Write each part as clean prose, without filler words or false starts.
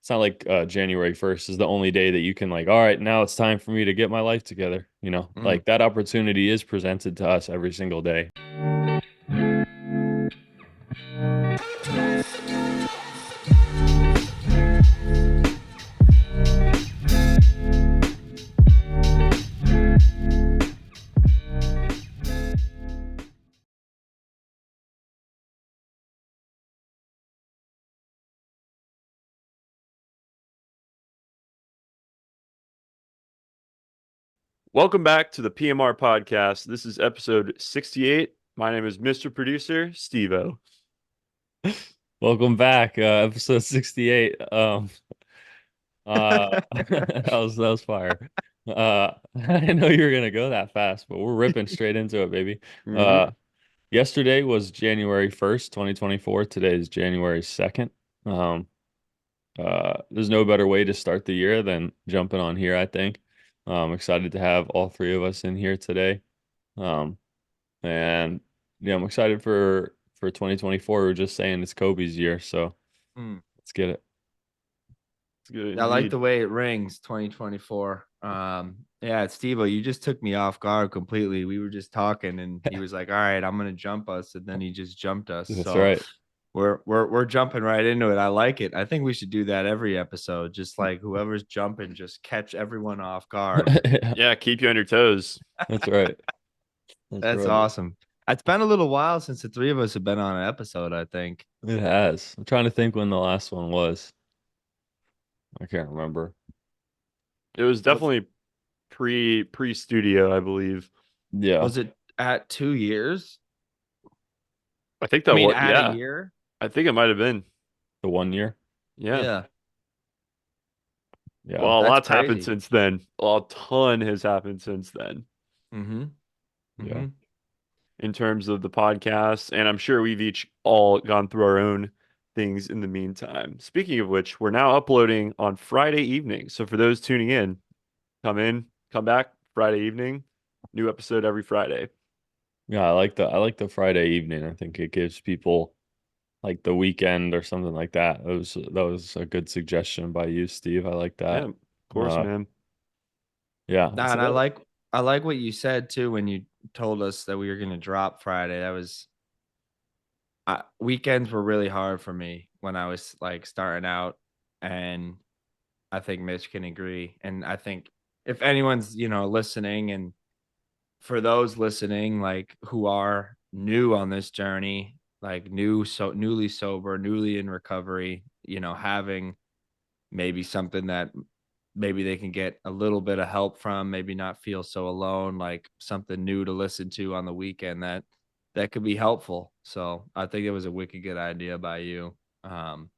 it's not like January 1st is the only day that you can like, all right, now it's time for me to get my life together. Mm. Like that opportunity is presented to us every single day. Welcome back to the PMR Podcast. This is episode 68. My name is Mr. Producer, Steveo. Welcome back, episode 68. That was fire. I didn't know you were gonna go that fast, but we're ripping straight into it, baby. Mm-hmm. Yesterday was January 1st, 2024. Today is January 2nd. Um, there's no better way to start the year than jumping on here, I think. I'm excited to have all three of us in here today. Um, and yeah, I'm excited for 2024. We're just saying it's Kobe's year, so Mm. let's get it. It's good I like indeed. the way it rings, 2024. Yeah, Steve, you just took me off guard completely. We were just talking, and he was like, "All right, I'm gonna jump us," and then he just jumped us. That's So right. we're jumping right into it. I like it. I think we should do that every episode. Just like whoever's jumping, just catch everyone off guard. Yeah, keep you on your toes. That's right. That's That's right. awesome. It's been a little while since the three of us have been on an episode, I think. It has. I'm trying to think when the last one was. I can't remember. It was Was definitely pre-studio, I believe. Yeah, was it at 2 years? I think I that mean, what at a yeah. year? I think it might have been. the 1 year. Yeah. Yeah, Yeah. Well, a that's lot's happened crazy. since then. A ton has happened since then Mm-hmm. Yeah. Mm-hmm. in terms of the podcast, and I'm sure we've each all gone through our own things in the meantime. Speaking of which, we're now uploading on Friday evening. So for those tuning in, come back Friday evening. New episode every Friday. Yeah, I like the Friday evening. I think it gives people like the weekend or something like that. That was a good suggestion by you, Steve. I like Yeah, that. of course, Uh man. yeah. Nah, and I like what you said too when you told us that we were gonna drop Friday. That was weekends were really hard for me when I was like starting out, and I think Mitch can agree. And I think if anyone's listening, and for those listening, like who are new on this journey, like newly sober, newly in recovery, having maybe something that maybe they can get a little bit of help from, maybe not feel so alone, like something new to listen to on the weekend that could be helpful. So I think it was a wicked good idea by you. Um,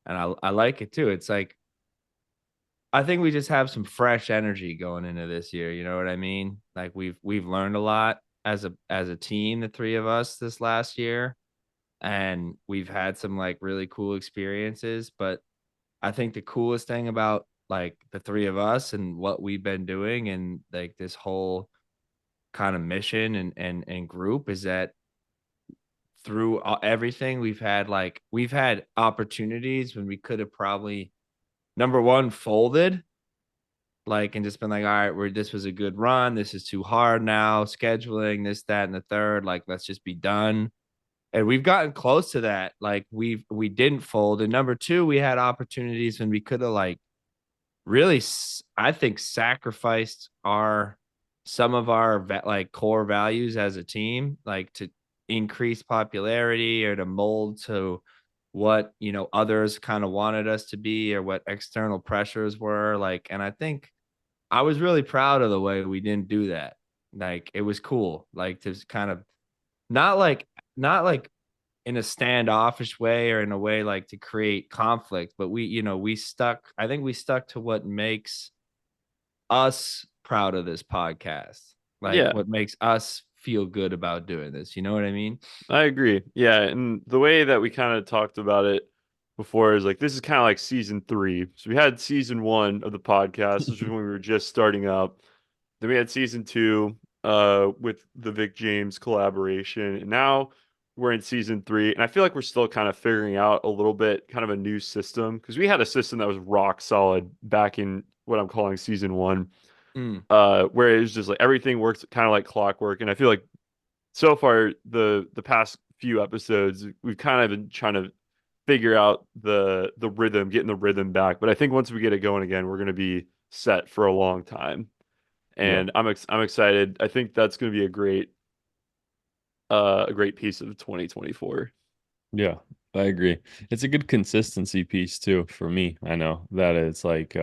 and I like it too. It's like I think we just have some fresh energy going into this year. You know what I mean? Like we've learned a lot as a team, the three of us this last year, and we've had some like really cool experiences. But I think the coolest thing about like the three of us and what we've been doing and like this whole kind of mission and group is that through everything we've had opportunities when we could have probably number one folded like and just been like, all right, this was a good run, this is too hard now, scheduling this, that, and the third, like let's just be done. And we've gotten close to that. Like we didn't fold. And number two, we had opportunities when we could have like really, I think, sacrificed our some of our like core values as a team, like to increase popularity or to mold to what others kind of wanted us to be or what external pressures were like. And I think I was really proud of the way we didn't do that. Like it was cool, like to kind of not like not like in a standoffish way or in a way like to create conflict, but I think we stuck to what makes us proud of this podcast, like Yeah, what makes us feel good about doing this. You know what I mean? I agree. Yeah, and the way that we kind of talked about it before is like this is kind of like season three. So we had season one of the podcast, which was when we were just starting up. Then we had season two with the Vic James collaboration. And now we're in season 3, and I feel like we're still kind of figuring out a little bit, kind of a new system, because we had a system that was rock solid back in what I'm calling season 1, Mm, where it was just like everything works kind of like clockwork. And I feel like so far the past few episodes we've kind of been trying to figure out the rhythm, getting the rhythm back. But I think once we get it going again, we're going to be set for a long time. Yeah. And I'm excited. I think that's going to be a great piece of 2024. Yeah, I agree. It's a good consistency piece too for me. I know that it's like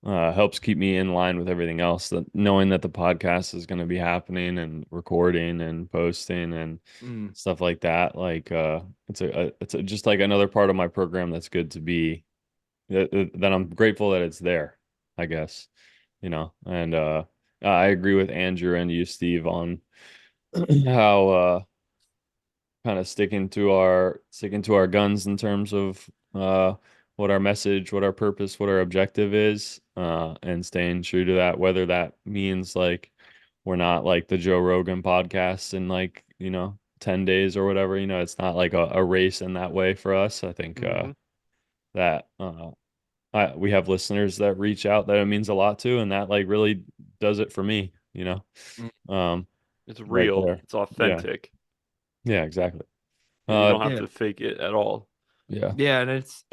helps keep me in line with everything else. That knowing that the podcast is going to be happening and recording and posting and mm, stuff like that. Like just like another part of my program that's good to be that I'm grateful that it's there, I guess. And I agree with Andrew and you, Steve, on how kind of sticking to our guns in terms of what our message, what our purpose, what our objective is, and staying true to that, whether that means like we're not like the Joe Rogan podcast in like, 10 days or whatever, it's not like a race in that way for us. I think Hmm. that we have listeners that reach out that it means a lot to, and that like really does it for me, mm. um, It's right real. there. It's Yeah. authentic. Yeah, exactly. You Uh, don't have Yeah. to fake it at all. yeah. Yeah, and it's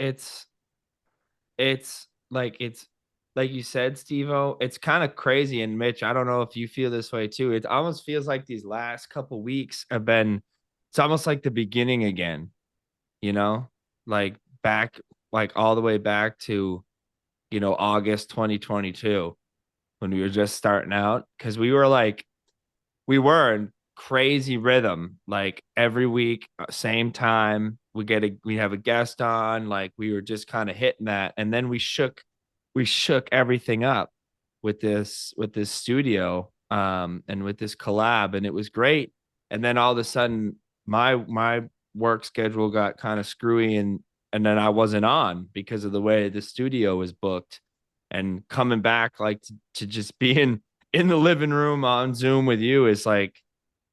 like you said, Steve-O, it's kind of crazy. And Mitch, I don't know if you feel this way too. It almost feels like these last couple weeks have been, it's almost like the beginning again, you know, like back, like all the way back to, August 2022 when we were just starting out. Cause we were in crazy rhythm, like every week, same time. We have a guest on, like we were just kind of hitting that, and then we shook everything up with this studio, and with this collab, and it was great. And then all of a sudden, my work schedule got kind of screwy, and then I wasn't on because of the way the studio was booked, and coming back like to just being in the living room on Zoom with you is like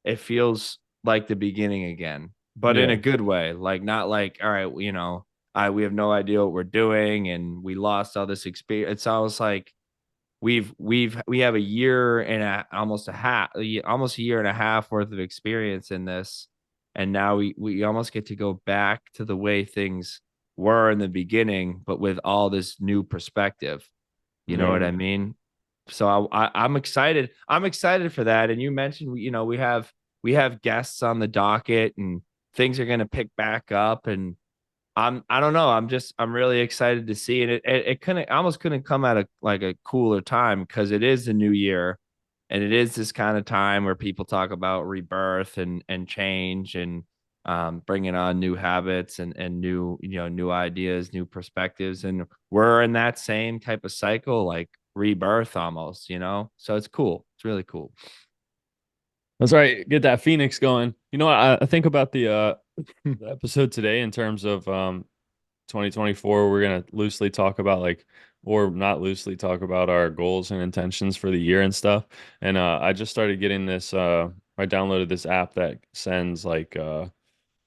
it feels like the beginning again, but in a Yeah. good way. Like not like, all right, we have no idea what we're doing and we lost all this experience. It's almost like we have a year and almost a year and a half worth of experience in this. And now we almost get to go back to the way things were in the beginning, but with all this new perspective. You know Yeah. what I mean? So I'm excited. I'm excited for that. And you mentioned we have guests on the docket and things are going to pick back up. And I don't know. I'm really excited to see it. It couldn't almost couldn't come at a cooler time because it is the new year, and it is this kind of time where people talk about rebirth and change and bringing on new habits and new ideas, new perspectives, and we're in that same type of cycle, like rebirth almost. So it's cool. It's really cool. That's right. Get that Phoenix going. You know what? I think about the episode today in terms of 2024. We're gonna loosely talk about like, or not loosely talk about our goals and intentions for the year and stuff. And I just started getting this. I downloaded this app that sends like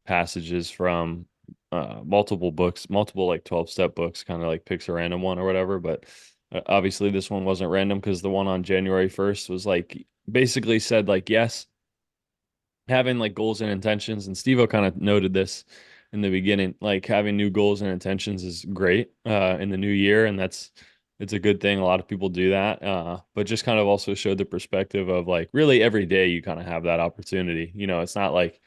passages from multiple books, multiple like 12-step books, kind of like picks a random one or whatever. But obviously, this one wasn't random because the one on January 1st was like basically said like yes, having like goals and intentions, and Steve-O kind of noted this in the beginning, like having new goals and intentions is great in the new year, and it's a good thing. A lot of people do that, but just kind of also showed the perspective of like really every day you kind of have that opportunity. It's not like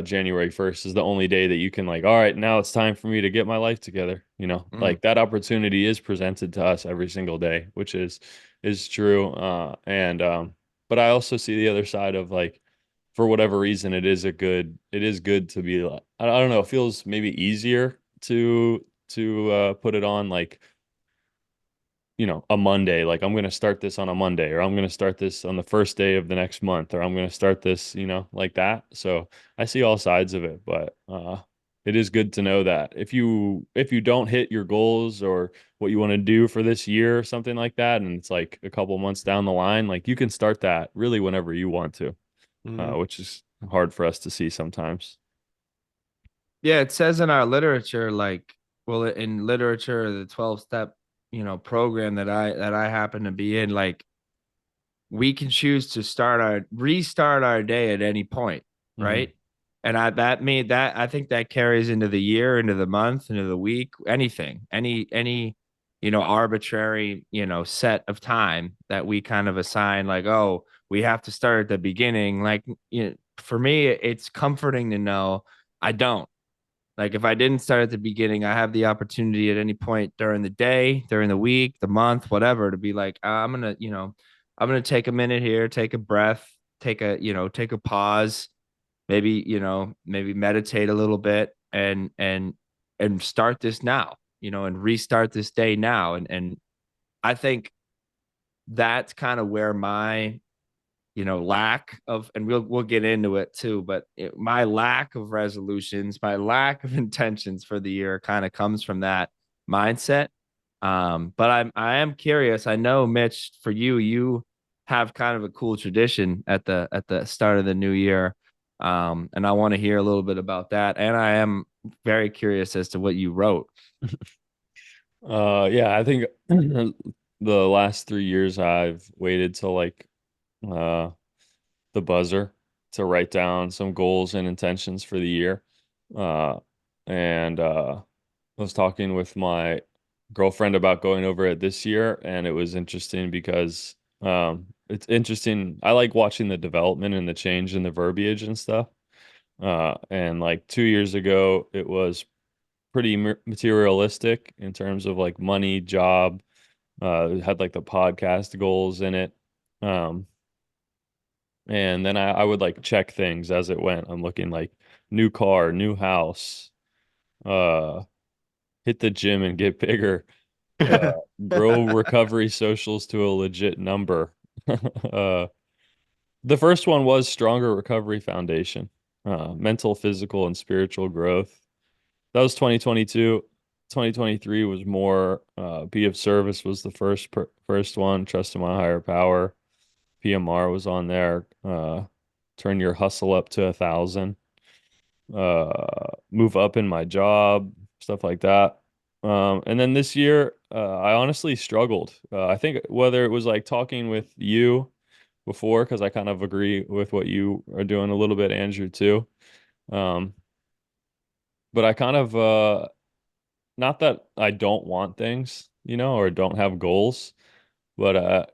January 1st is the only day that you can like, all right, now it's time for me to get my life together. Mm, Like that opportunity is presented to us every single day, which is true. And but I also see the other side of like for whatever reason, it is good to be like, I don't know, it feels maybe easier to put it on like, a Monday, like I'm going to start this on a Monday, or I'm going to start this on the first day of the next month, or I'm going to start this, like that. So I see all sides of it, but it is good to know that if you don't hit your goals or what you want to do for this year or something like that, and it's like a couple months down the line, like you can start that really whenever you want to, Hmm. which is hard for us to see sometimes. Yeah, it says in our literature, like, well, in literature, the 12-step, program that I happen to be in, like, we can choose to restart our day at any point, Hmm. right? And I think that carries into the year, into the month, into the week, anything, any, arbitrary, set of time that we kind of assign, like, oh, we have to start at the beginning. Like, for me, it's comforting to know I don't. Like, if I didn't start at the beginning, I have the opportunity at any point during the day, during the week, the month, whatever, to be like, I'm gonna take a minute here, take a breath, take a pause, maybe, maybe meditate a little bit and start this now, and restart this day now. And I think that's kind of where my lack of, and we'll get into it too, but my lack of resolutions, my lack of intentions for the year kind of comes from that mindset. But I am curious. I know, Mitch, for you have kind of a cool tradition at the start of the new year. And I want to hear a little bit about that. And I am very curious as to what you wrote. Yeah, I think the last 3 years I've waited till like uh the buzzer to write down some goals and intentions for the year. Uh and I was talking with my girlfriend about going over it this year, and it was interesting because it's interesting. I like watching the development and the change in the verbiage and stuff. And like 2 years ago, it was pretty materialistic in terms of like money, job. It had like the podcast goals in it. Um, and then I would like check things as it went. I'm looking like new car, new house, uh, hit the gym and get bigger, uh, grow recovery socials to a legit number. Uh, the first one was stronger recovery foundation, mental, physical, and spiritual growth. That was 2022. 2023 was more be of service was the first one. Trust in my higher power. PMR was on there. Turn your hustle up to 1,000. Move up in my job, stuff like that. And then this year, I honestly struggled. I think whether it was like talking with you before, because I kind of agree with what you are doing a little bit, Andrew, too. Um, but I kind of not that I don't want things, or don't have goals, but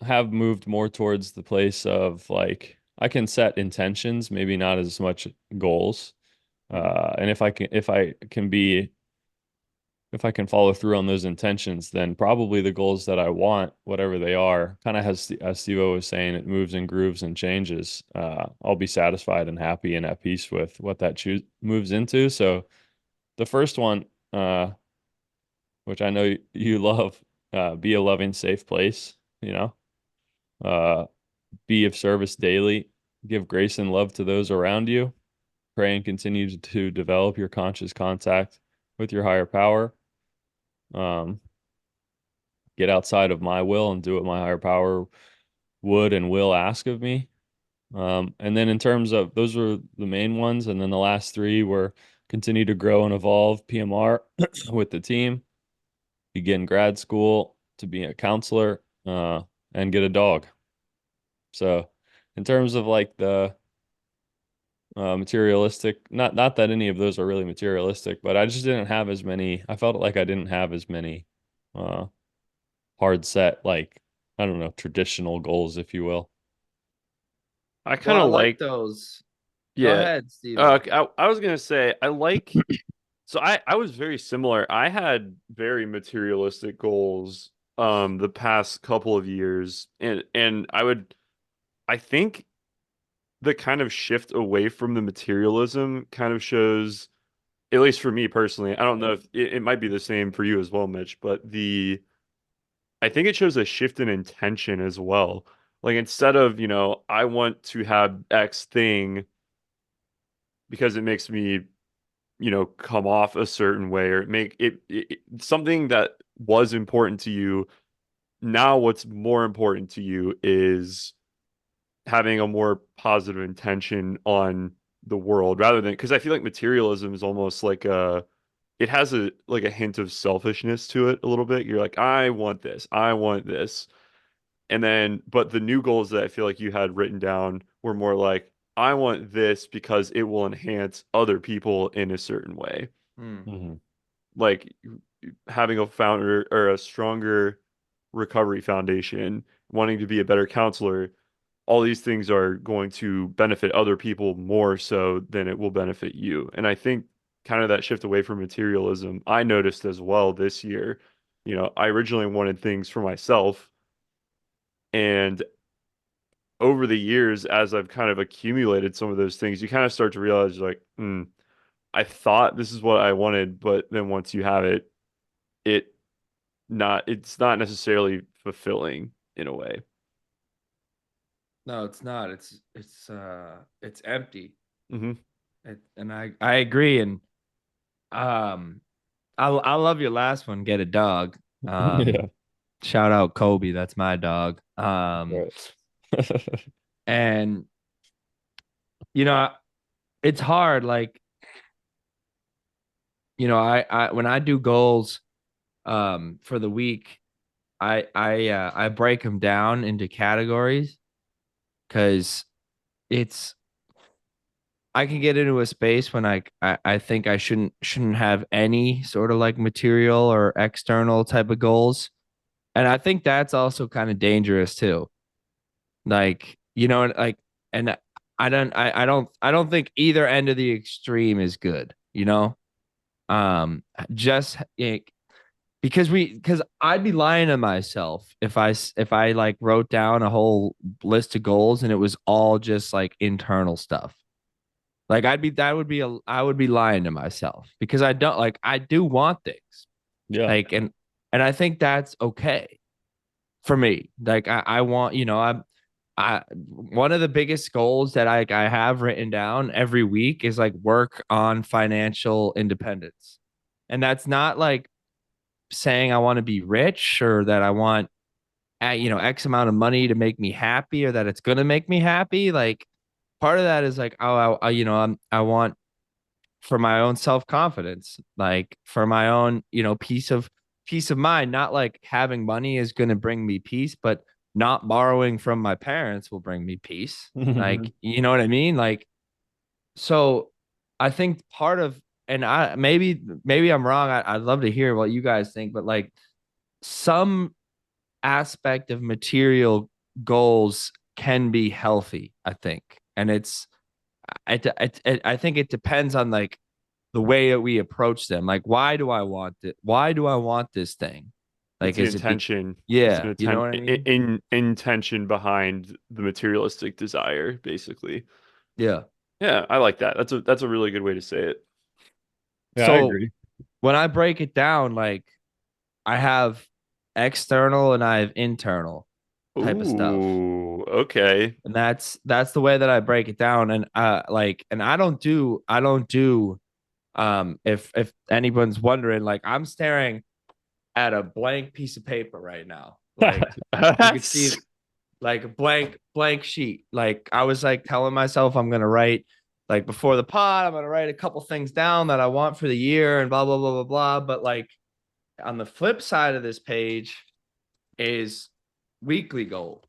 have moved more towards the place of like I can set intentions, maybe not as much goals. And if I can follow through on those intentions, then probably the goals that I want, whatever they are, kind of as Steveo was saying, it moves and grooves and changes. I'll be satisfied and happy and at peace with what that choose moves into. So the first one, which I know you love, be a loving, safe place, uh, be of service daily, give grace and love to those around you, pray and continue to develop your conscious contact with your higher power. Um, get outside of my will and do what my higher power would and will ask of me. And then in terms of those were the main ones, and then the last three were continue to grow and evolve PMR with the team, begin grad school to be a counselor, and get a dog. So in terms of like the materialistic, not that any of those are really materialistic, but I just didn't have as many. I felt like I didn't have as many uh, hard set, like, I don't know, traditional goals, if you will. I Well, kind I of like like, those. Go yeah. ahead, Stevie. I was gonna say I like. So I was very similar. I had very materialistic goals the past couple of years, and I think the kind of shift away from the materialism kind of shows, at least for me personally. I don't know if it might be the same for you as well, Mitch, but the I think it shows a shift in intention as well. Like instead of, I want to have X thing because it makes me, come off a certain way, or make it something that was important to you. Now what's more important to you is having a more positive intention on the world rather than because I feel like materialism is almost like it has a like a hint of selfishness to it a little bit. You're like, I want this, I want this. And then, but the new goals that I feel like you had written down were more like, I want this because it will enhance other people in a certain way. Hmm. Mhm. Like having a founder or a stronger recovery foundation, wanting to be a better counselor, all these things are going to benefit other people more so than it will benefit you. And I think kind of that shift away from materialism, I noticed as well this year. I originally wanted things for myself. And over the years, as I've kind of accumulated some of those things, you kind of start to realize like, I thought this is what I wanted, but then once you have it, it it's not necessarily fulfilling in a way. No, it's not. It's empty. Hmm. And I agree. And um, I love your last one. Get a dog. Um, Yeah. shout out Kobe. That's my dog. Right. And you know, it's hard. Like, I when I do goals, for the week, I break them down into categories because it's I can get into a space when I think I shouldn't have any sort of like material or external type of goals. And I think that's also kind of dangerous too. Like, like, and I don't think either end of the extreme is good, just because I'd be lying to myself if I like wrote down a whole list of goals and it was all just like internal stuff. Like I would be lying to myself because I do want things. Yeah. Like and I think that's okay for me. Like I want, I one of the biggest goals that I have written down every week is like work on financial independence. And that's not like saying I want to be rich or that I want X amount of money to make me happy or that it's going to make me happy. Like part of that is like, oh, I want for my own self-confidence, like for my own, peace of mind, not like having money is going to bring me peace, but not borrowing from my parents will bring me peace. Like, you know what I mean? Like, so I think part of, and maybe I'm wrong. I'd love to hear what you guys think, but like some aspect of material goals can be healthy, I think. And I think it depends on like the way that we approach them. Like, why do I want it? Why do I want this thing? It's Like, the is it intention. It's yeah, an you know intent what I mean? intention behind the materialistic desire, basically. Yeah. Yeah, I like that. That's a really good way to say it. Yeah, I So agree. when I break it down, like I have external and I have internal type of stuff. Ooh, okay. And that's the way that I break it down. And and I don't do if anyone's wondering, like I'm staring at a blank piece of paper right now. Like you can see That's like a blank sheet. Like I was like telling myself I'm gonna write like before the pod, I'm gonna write a couple things down that I want for the year and blah blah blah blah blah. But like on the flip side of this page is weekly goal,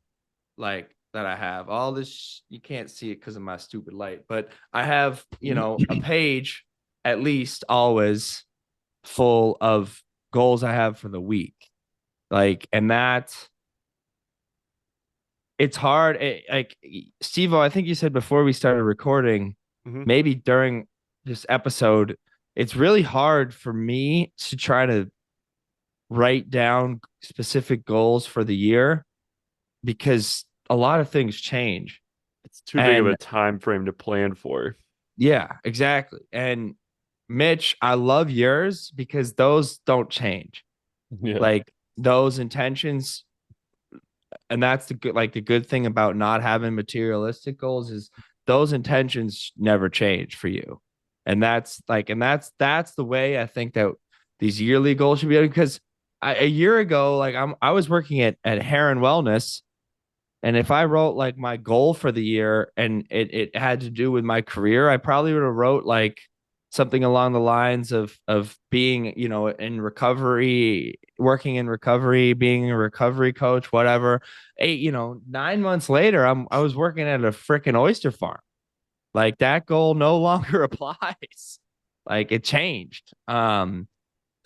like that I have. All this you can't see it because of my stupid light, but I have, a page at least always full of goals I have for the week. Like, and that it's hard. Like Steve, I think you said before we started recording, Mhm. maybe during this episode, it's really hard for me to try to write down specific goals for the year because a lot of things change. It's too big of a And time frame to plan for. yeah, exactly. And Mitch, I love yours because those don't change. Yeah. Like those intentions, and that's the good thing about not having materialistic goals is those intentions never change for you. And that's the way I think that these yearly goals should be because a year ago, like I was working at Heron Wellness And if I wrote like my goal for the year and it had to do with my career, I probably would have wrote like something along the lines of being, in recovery, working in recovery, being a recovery coach, whatever. 9 months later, I was working at a freaking oyster farm. Like that goal no longer applies. Like it changed.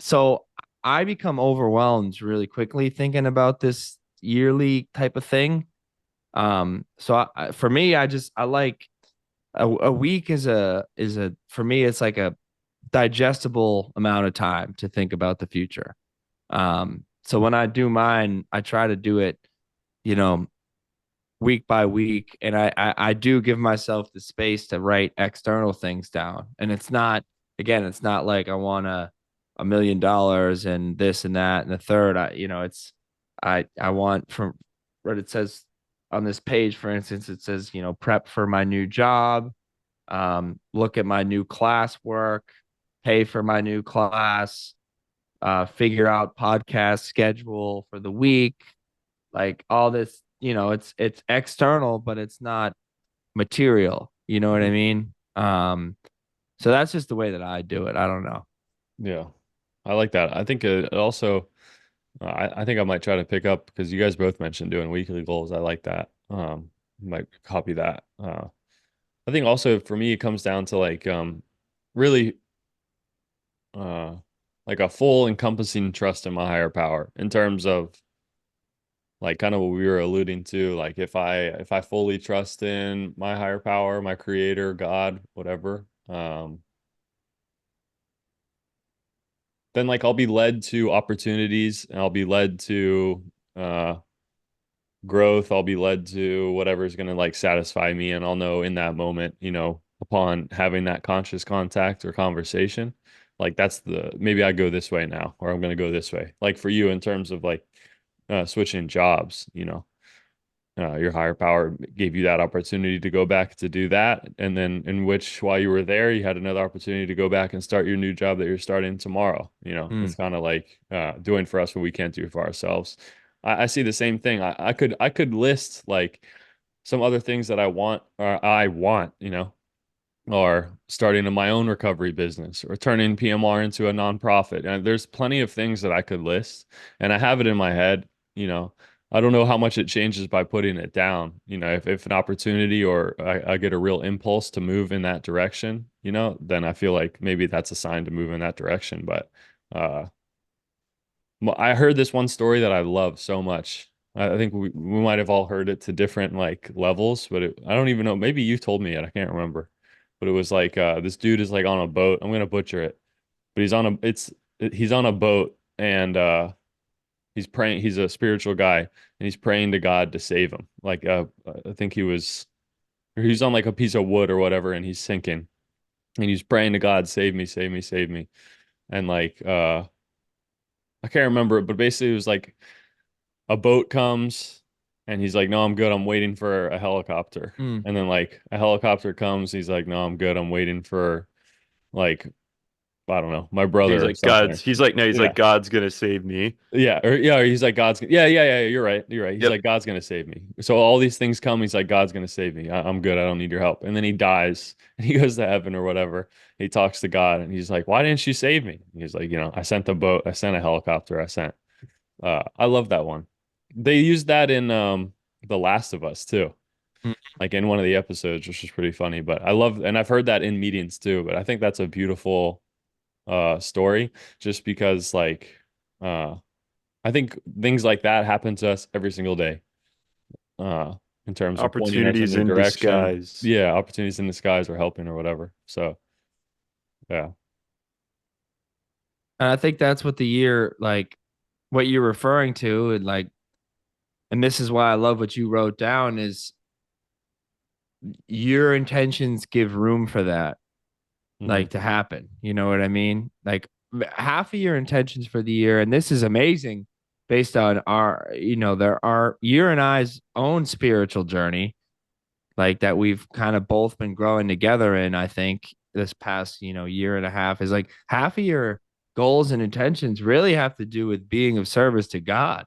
So I become overwhelmed really quickly thinking about this yearly type of thing. For me, I like a week is a for me it's like a digestible amount of time to think about the future. So when I do mine, I try to do it, you know, week by week, and I do give myself the space to write external things down. And it's not like I want a million dollars and this and that and the third. I want from what it says on this page, for instance, it says, prep for my new job, look at my new class work, pay for my new class, figure out podcast schedule for the week, like all this, it's external, but it's not material. You know what I mean? So that's just the way that I do it. I don't know. Yeah. I like that. I think it also, I think I might try to pick up because you guys both mentioned doing weekly goals. I like that. Might copy that. I think also for me, it comes down to like, really, uh, like a full encompassing trust in my higher power in terms of like kind of what we were alluding to. Like if I fully trust in my higher power, my creator, God, whatever, then like I'll be led to opportunities and I'll be led to uh growth. I'll be led to whatever's going to like satisfy me. And I'll know in that moment, upon having that conscious contact or conversation, like that's maybe I go this way now, or I'm going to go this way. Like for you in terms of like switching jobs, your higher power gave you that opportunity to go back to do that. And then in which while you were there, you had another opportunity to go back and start your new job that you're starting tomorrow. It's Mm, kind of like doing for us what we can't do for ourselves. I see the same thing. I could list like some other things that I want, or starting my own recovery business or turning PMR into a nonprofit. And there's plenty of things that I could list and I have it in my head, you know. I don't know how much it changes by putting it down. If an opportunity or I get a real impulse to move in that direction, then I feel like maybe that's a sign to move in that direction. But uh, I heard this one story that I love so much. I think we might have all heard it to different like levels, but I don't even know. Maybe you told me it. I can't remember. But it was like this dude is like on a boat. I'm gonna butcher it, but he's on a boat and he's praying. He's a spiritual guy and he's praying to God to save him. Like I think he's on like a piece of wood or whatever, and he's sinking, and he's praying to God, save me, save me, save me, and like I can't remember it, but basically it was like a boat comes and he's like, no, I'm good. I'm waiting for a helicopter. mm. And then like a helicopter comes. He's like, no, I'm good. I'm waiting for like, I don't know, my He's brother or like something. God's. He's like no. He's Yeah. like God's gonna save me. Yeah. Or he's like, yeah, yeah, yeah. You're right. You're right. He's Yep. like, God's going to save me. So all these things come. He's like, God's going to save me. I'm good. I don't need your help. And then he dies and he goes to heaven or whatever. He talks to God and he's like, why didn't you save me? He's like, I sent a boat. I sent a helicopter. I love that one. They used that in The Last of Us too, Mm. like in one of the episodes, which was pretty funny. But I love, and I've heard that in meetings too. But I think that's a beautiful story, just because like uh, I think things like that happen to us every single day. Uh, in terms of pointing us in Opportunities a in direction, disguise. yeah, opportunities in the skies or helping or whatever. So yeah. And I think that's what the year, like what you're referring to, and this is why I love what you wrote down is your intentions give room for that, Hmm. like to happen. You know what I mean? Like half of your intentions for the year, and this is amazing based on your and I's own spiritual journey, like that we've kind of both been growing together in, I think this past, year and a half is like half of your goals and intentions really have to do with being of service to God.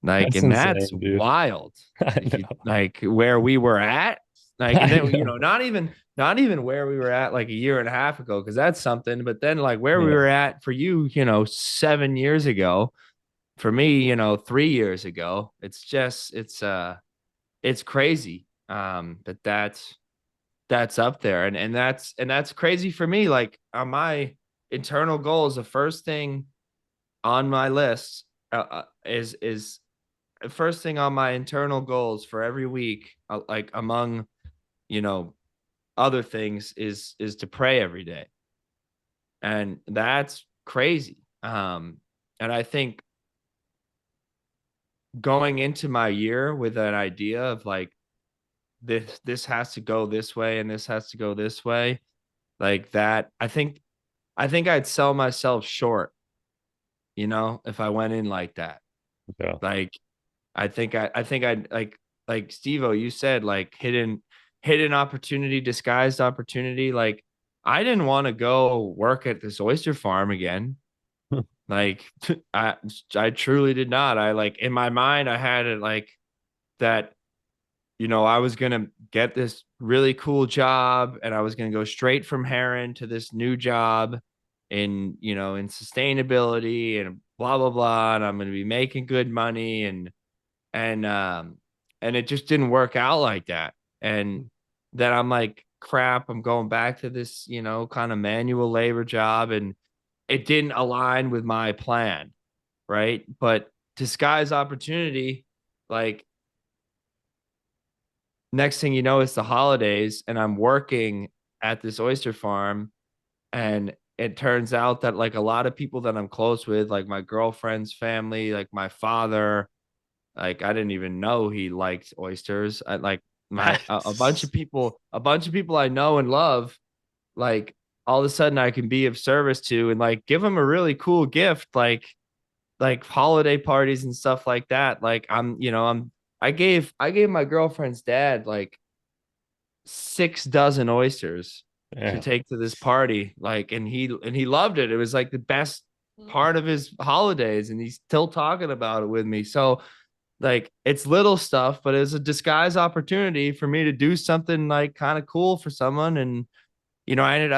Like, That's and that's insane, dude. wild. I If you know. like where we were at, like, and I then, know. not even where we were at like a year and a half ago, because that's something, but then like where we Yeah. were at for you, 7 years ago, for me, 3 years ago. It's just, it's crazy. But that's up there. And that's crazy for me. Like on my internal goals, the first thing on my list is first thing on my internal goals for every week, like among you know other things, is to pray every day, and that's crazy. And I think going into my year with an idea of like this has to go this way and this has to go this way, like that, I think I'd sell myself short, if I went in like that. Yeah. Like I think I'd like Steveo, you said like hidden opportunity, disguised opportunity. Like I didn't want to go work at this oyster farm again. Like I I truly did not. I like in my mind I had it like that, I was gonna get this really cool job and I was gonna go straight from Heron to this new job in sustainability and blah blah blah. And I'm gonna be making good money and and it just didn't work out like that. And then I'm like, crap, I'm going back to this, kind of manual labor job, and it didn't align with my plan, right? But disguise opportunity, like next thing you know, it's the holidays and I'm working at this oyster farm, and it turns out that like a lot of people that I'm close with, like my girlfriend's family, like my father, like I didn't even know he liked oysters. I like my a bunch of people I know and love, like all of a sudden I can be of service to and like give them a really cool gift, like holiday parties and stuff like that. Like I gave my girlfriend's dad like 6 dozen oysters to Yeah. take to this party, like, and he loved it. It was like the best part of his holidays, and he's still talking about it with me. So like it's little stuff, but it's a disguise opportunity for me to do something like kind of cool for someone. And I ended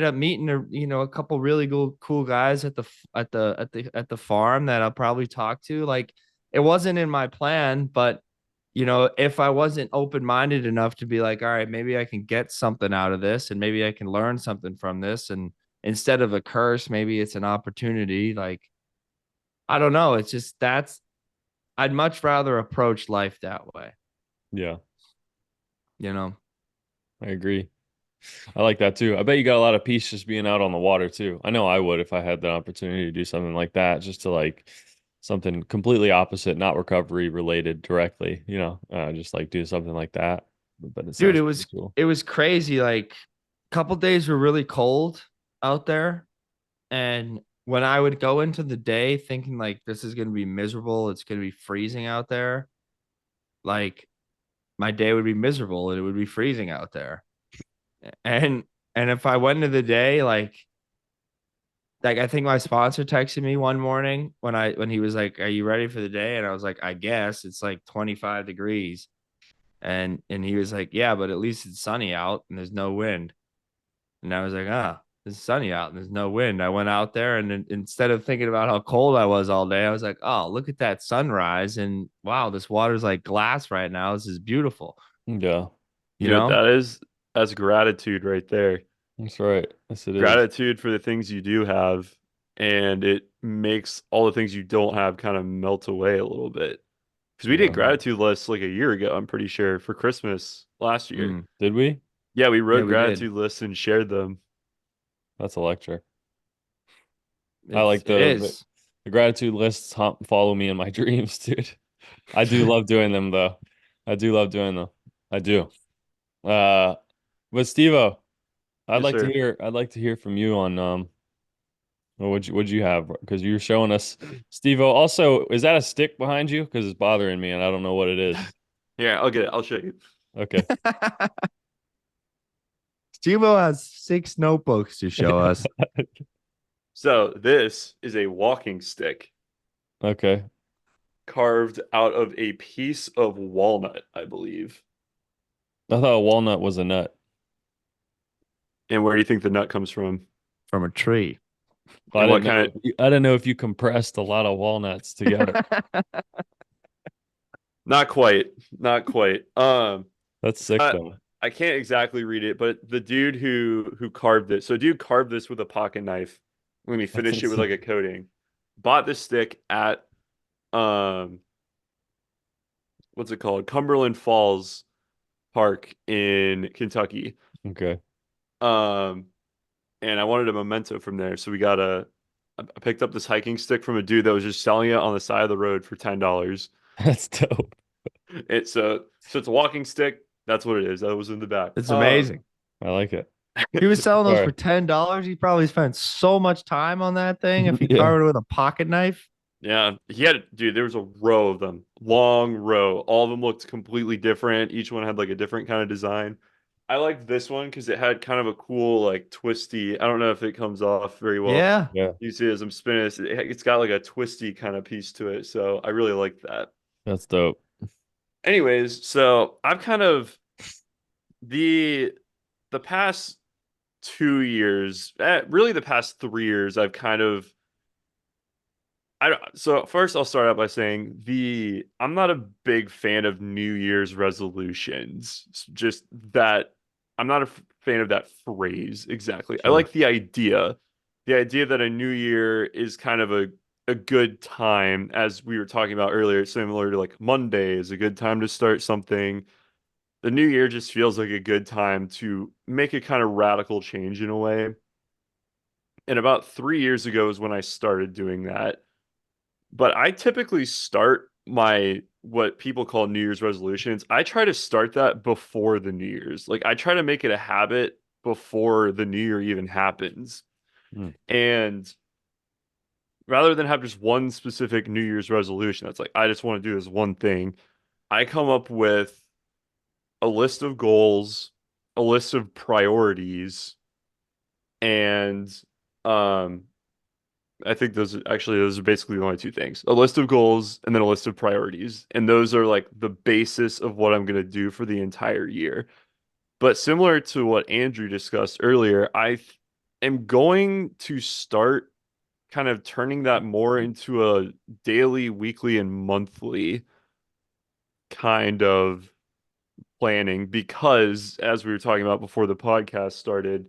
up meeting a couple really cool guys at the farm that I'll probably talk to. Like it wasn't in my plan, but if I wasn't open-minded enough to be like, all right, maybe I can get something out of this and maybe I can learn something from this, and instead of a curse, maybe it's an opportunity. Like I don't know, it's just that's I'd much rather approach life that way, Yeah. you know. I agree. I like that too. I bet you got a lot of peace just being out on the water too. I know I would if I had the opportunity to do something like that, just to like something completely opposite, not recovery related directly, just like do something like that. But it Dude, sounds it pretty was cool. it was crazy. Like a couple days were really cold out there, and when I would go into the day thinking like this is going to be miserable, it's going to be freezing out there, like my day would be miserable and it would be freezing out there. And and if I went into the day like I think my sponsor texted me one morning when he was like, "Are you ready for the day?" And I was like, "I guess it's like 25 degrees." And he was like, "Yeah, but at least it's sunny out and there's no wind." And I was like, "Ah, it's sunny out and there's no wind." I went out there, and instead of thinking about how cold I was all day, I was like, "Oh, look at that sunrise, and wow, this water's like glass right now. This is beautiful." Yeah, You You know what know? that is? That's gratitude right there. that's right. Yes, it is. Gratitude for the things you do have, and it makes all the things you don't have kind of melt away a little bit. Because we did Yeah. gratitude lists like a year ago, I'm pretty sure, for Christmas last year. Mm. Did we? Yeah, we Yeah, wrote we did. gratitude lists and shared them. That's electric. I It's like it is. the gratitude lists follow me in my dreams, dude. I do love doing them though. I do love doing them. I do. Uh, but Steve-O, Yes, sir. I'd like to hear from you on what'd you have? Because you're showing us Steve-O. Also, is that a stick behind you? Because it's bothering me and I don't know what it is. Yeah, I'll get it. I'll show you. Okay. Steve-O has 6 notebooks to show us. So this is a walking stick. Okay. carved out of a piece of walnut, I believe. I thought a walnut was a nut. And where do you think the nut comes from? from a tree. Well, And what kind of I didn't know if you compressed a lot of walnuts together. not quite, not quite. That's sick I, though. I can't exactly read it, but the dude who carved it, so dude carved this with a pocket knife when he That's finished it with like insane. a coating. Bought this stick at um what's it called? Cumberland Falls Park in Kentucky. Okay. Um and I wanted a memento from there. So I picked up this hiking stick from a dude that was just selling it on the side of the road for $10. That's dope. So it's a walking stick. That's what it is. That was in the back. It's amazing. I like it. He was selling those for Sorry. $10. He probably spent so much time on that thing if he Yeah. carved it with a pocket knife. Yeah, dude, there was a row of them, long row. All of them looked completely different. Each one had like a different kind of design. I liked this one because it had kind of a cool, like twisty. I don't know if it comes off very well. Yeah. Yeah. You see it as I'm spinning this, it's got like a twisty kind of piece to it. So I really like that. That's dope. Anyways, so I've kind of the the past 2 years, really the past 3 years, I've kind of so first I'll start out by saying I'm not a big fan of New Year's resolutions. It's just that I'm not a fan of that phrase exactly. I Sure. like the idea that a new year is kind of a good time, as we were talking about earlier, similar to like Monday is a good time to start something. The new year just feels like a good time to make a kind of radical change in a way. And about 3 years ago is when I started doing that. But I typically start my what people call New Year's resolutions. I try to start that before the New Year's. Like I try to make it a habit before the New Year even happens. Mm. And rather than have just one specific New Year's resolution that's like, I just want to do this one thing, I come up with a list of goals, a list of priorities, and um I think those are basically the only two things. A list of goals and then a list of priorities. And those are like the basis of what I'm going to do for the entire year. But similar to what Andrew discussed earlier, am going to start kind of turning that more into a daily, weekly, and monthly kind of planning because as we were talking about before the podcast started,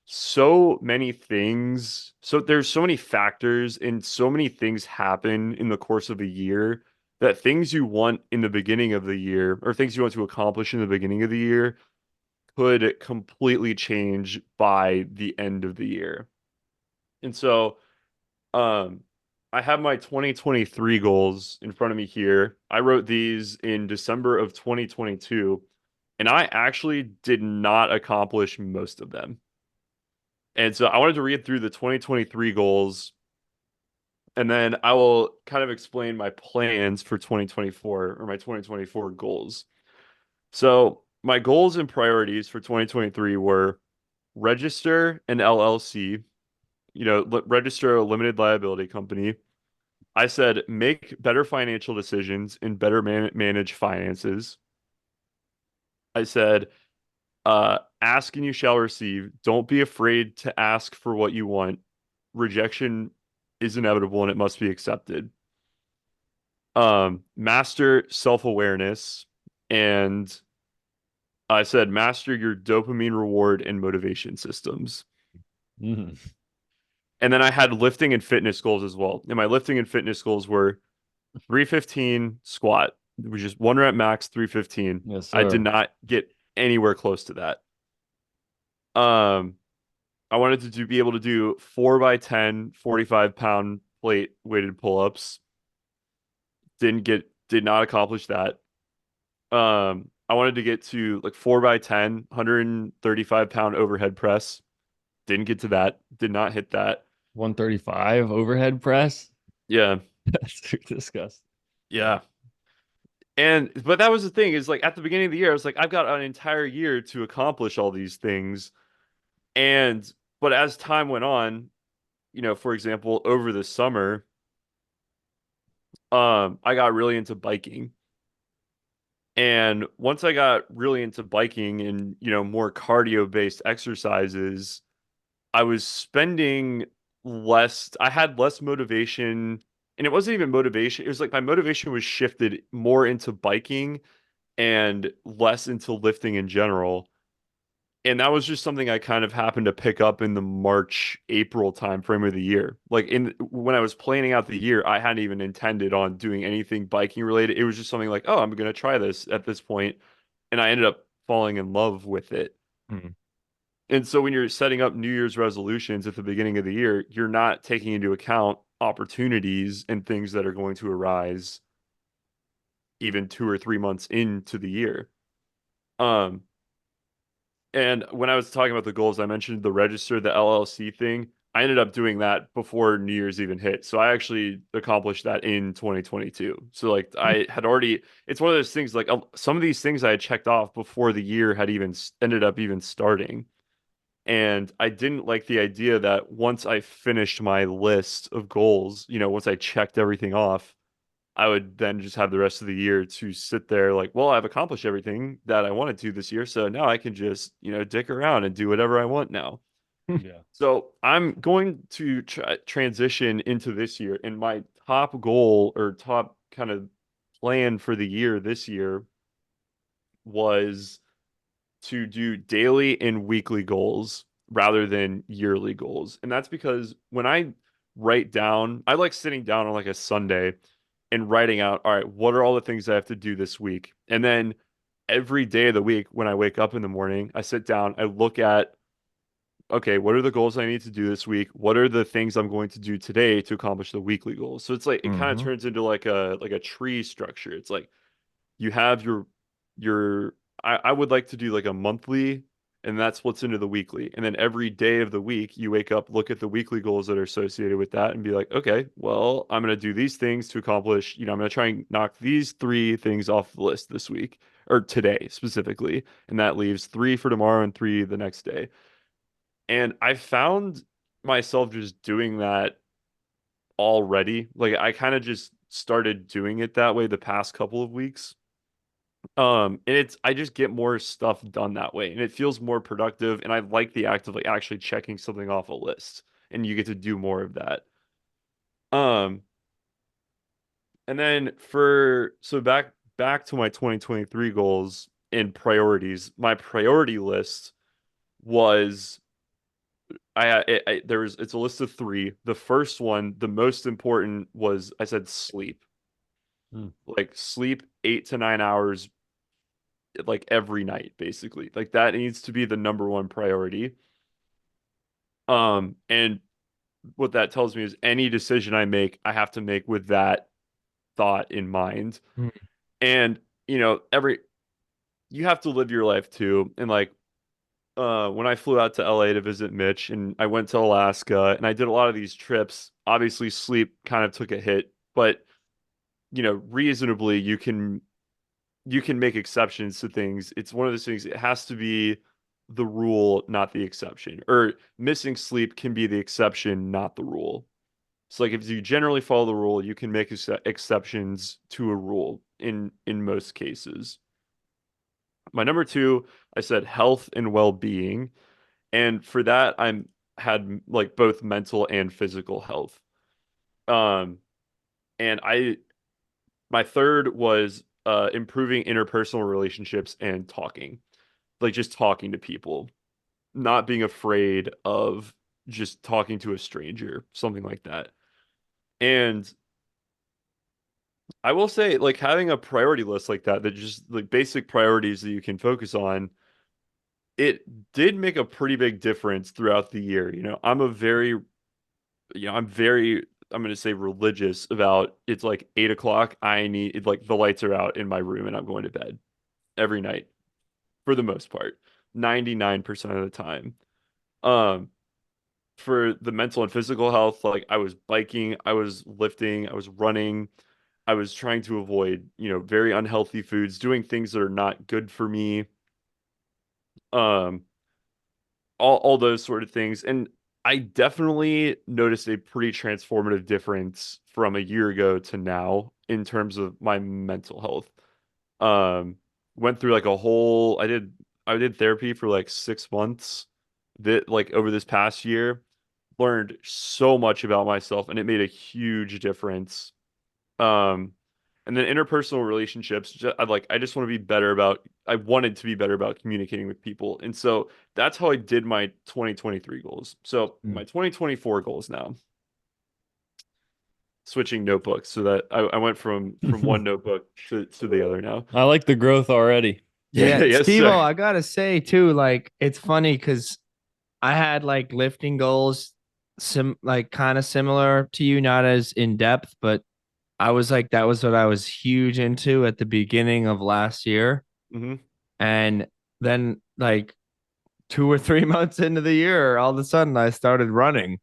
there's so many factors and so many things happen in the course of a year that things you want in the beginning of the year or things you want to accomplish in the beginning of the year could completely change by the end of the year. And so, um, I have my 2023 goals in front of me here. I wrote these in December of 2022, and I actually did not accomplish most of them. And so I wanted to read through the 2023 goals, and then I will kind of explain my plans for 2024 or my 2024 goals. So my goals and priorities for 2023 were register an LLC, register a limited liability company. I said make better financial decisions and better manage finances. I said ask and you shall receive. Don't be afraid to ask for what you want. Rejection is inevitable and it must be accepted. Master self-awareness, and I said master your dopamine reward and motivation systems. Mhm. And then I had lifting and fitness goals as well. And my lifting and fitness goals were 315 squat, which is 1 rep max, 315. Yes, I did sir. not get anywhere close to that. Um, I wanted to be able to do 4 by 10, 45-pound plate weighted pull-ups. Did not accomplish that. I wanted to get to like 4 by 10, 135-pound overhead press. Didn't get to that. Did not hit that. 135 overhead press. Yeah. That's disgusting. Yeah. But that was the thing is like at the beginning of the year, I was like, I've got an entire year to accomplish all these things. But as time went on, for example, over the summer, I got really into biking. And once I got really into biking and, more cardio-based exercises, I was spending less, I had less motivation. And it wasn't even motivation. It was like my motivation was shifted more into biking and less into lifting in general. And that was just something I kind of happened to pick up in the March, April time frame of the year. Like when I was planning out the year, I hadn't even intended on doing anything biking related. It was just something like, oh, I'm gonna try this at this point. And I ended up falling in love with it. Mhm. And so when you're setting up New Year's resolutions at the beginning of the year, you're not taking into account opportunities and things that are going to arise even 2 or 3 months into the year. Um, And when I was talking about the goals, I mentioned the register, the LLC thing. I ended up doing that before New Year's even hit. So I actually accomplished that in 2022. So like I had already, it's one of those things like some of these things I had checked off before the year had even ended up even starting. And I didn't like the idea that once I finished my list of goals, once I checked everything off, I would then just have the rest of the year to sit there like, well, I've accomplished everything that I wanted to this year, so now I can just, dick around and do whatever I want now. Yeah. So I'm going to transition into this year, and my top goal or top kind of plan for the year this year was to do daily and weekly goals rather than yearly goals. And that's because when I write down, I like sitting down on like a Sunday and writing out, all right, what are all the things I have to do this week? And then every day of the week, when I wake up in the morning, I sit down, I look at, okay, what are the goals I need to do this week? What are the things I'm going to do today to accomplish the weekly goals? So it's like it kind of Mhm. turns into like a tree structure. It's like you have your I would like to do like a monthly, and that's what's into the weekly. And then every day of the week you wake up, look at the weekly goals that are associated with that and be like, okay, well, I'm going to do these things to accomplish, I'm going to try and knock these three things off the list this week or today specifically. And that leaves three for tomorrow and three the next day. And I found myself just doing that already. Like I kind of just started doing it that way the past couple of weeks. And I just get more stuff done that way, and it feels more productive. And I like the act of like actually checking something off a list, and you get to do more of that. Um, and then back to my 2023 goals and priorities. My priority list was it's a list of three. The first one, the most important was I said sleep. Hmm. Like sleep 8 to 9 hours like every night, basically. Like that needs to be the number one priority. And what that tells me is any decision I make, I have to make with that thought in mind. Mhm. And, every you have to live your life too. And like when I flew out to LA to visit Mitch and I went to Alaska and I did a lot of these trips, obviously sleep kind of took a hit, but reasonably you can make exceptions to things. It's one of those things, it has to be the rule, not the exception. Or missing sleep can be the exception, not the rule. So like if you generally follow the rule, you can make exceptions to a rule in most cases. My number two, I said health and well-being. And for that, I'm had like both mental and physical health. Um, and my third was improving interpersonal relationships and talking, like just talking to people, not being afraid of just talking to a stranger, something like that. And I will say, like having a priority list like that just like basic priorities that you can focus on, it did make a pretty big difference throughout the year. I'm going to say religious about it's like 8 o'clock. I need like the lights are out in my room and I'm going to bed every night for the most part, 99% of the time. Um, for the mental and physical health, like I was biking, I was lifting, I was running, I was trying to avoid, very unhealthy foods, doing things that are not good for me. Um, all those sort of things. And I definitely noticed a pretty transformative difference from a year ago to now in terms of my mental health. Um, Went through like a whole I did therapy for like 6 months that like over this past year, learned so much about myself and it made a huge difference. Um, and then interpersonal relationships, I just want to be better about I wanted to be better about communicating with people. And so that's how I did my 2023 goals. So Mm. my 2024 goals now, switching notebooks so that I went from one notebook to the other now. I like the growth already. Yeah, Yes, sir. Stevo, I gotta say too, like it's funny because I had like lifting goals, like kind of similar to you, not as in depth, but I was like that was what I was huge into at the beginning of last year, Hmm. and then like 2 or 3 months into the year, all of a sudden I started running,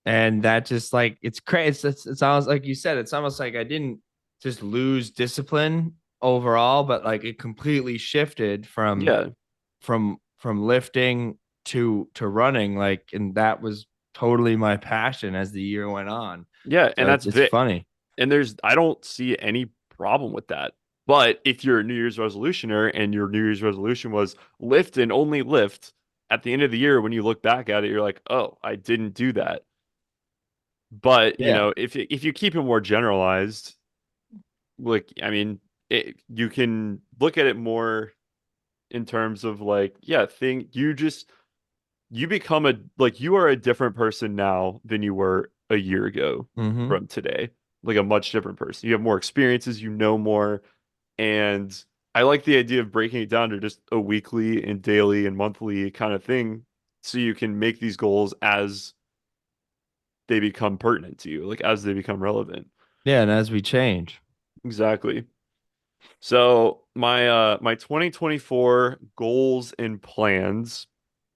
and that just like it's crazy. It's almost like you said. It's almost like I didn't just lose discipline overall, but like it completely shifted Yeah. from lifting to running. Like, and that was totally my passion as the year went on. Yeah, and So that's it's funny. and I don't see any problem with that. But if you're a New Year's resolutioner and your New Year's resolution was lift and only lift, at the end of the year when you look back at it, you're like, "Oh, I didn't do that." But, Yeah. if you keep it more generalized, like I mean, you can look at it more in terms of like, yeah, you become you are a different person now than you were a year ago Mm-hmm. from today. Like a much different person. You have more experiences, you know more. And I like the idea of breaking it down to just a weekly and daily and monthly kind of thing so you can make these goals as they become pertinent to you, like as they become relevant. Yeah, and as we change. Exactly. So my 2024 goals and plans.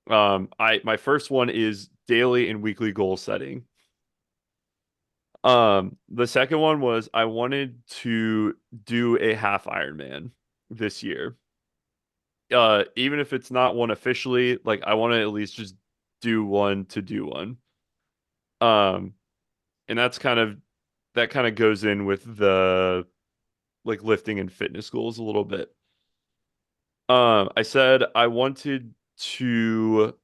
I my first one is daily and weekly goal setting. The second one was I wanted to do a half Ironman this year. Even if it's not one officially, like I want to at least just do one to do one. Um, and that kind of goes in with the like lifting and fitness goals a little bit. I said I wanted to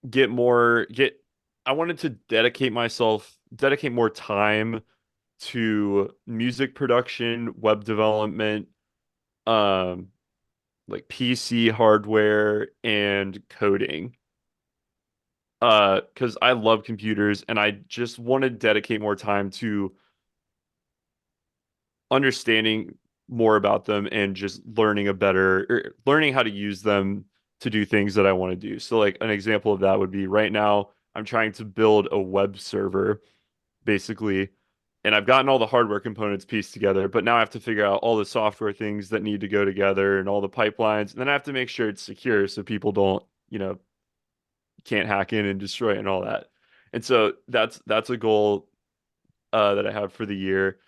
get more get I wanted to dedicate more time to music production, web development, um, like PC hardware and coding. Because I love computers and I just want to dedicate more time to understanding more about them and just learning how to use them to do things that I want to do. So like an example of that would be right now I'm trying to build a web server basically. And I've gotten all the hardware components pieced together, but now I have to figure out all the software things that need to go together and all the pipelines. And then I have to make sure it's secure so people don't, can't hack in and destroy it and all that. And so that's a goal that I have for the year.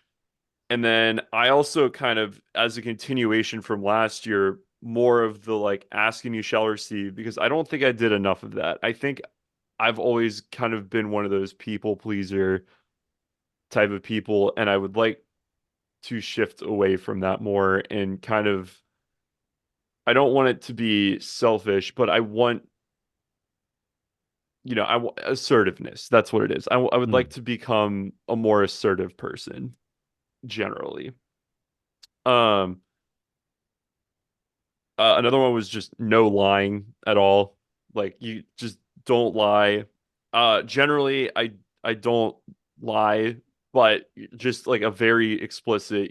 And then I also kind of, as a continuation from last year, more of the like asking you shall receive, because I don't think I did enough of that. I think I've always kind of been one of those people pleaser type of people, and I would like to shift away from that more and kind of I don't want it to be selfish, but I want, assertiveness. That's what it is. I would Hmm. like to become a more assertive person generally. Um, Another one was just no lying at all. Like you just don't lie. Generally, I don't lie, but just like a very explicit,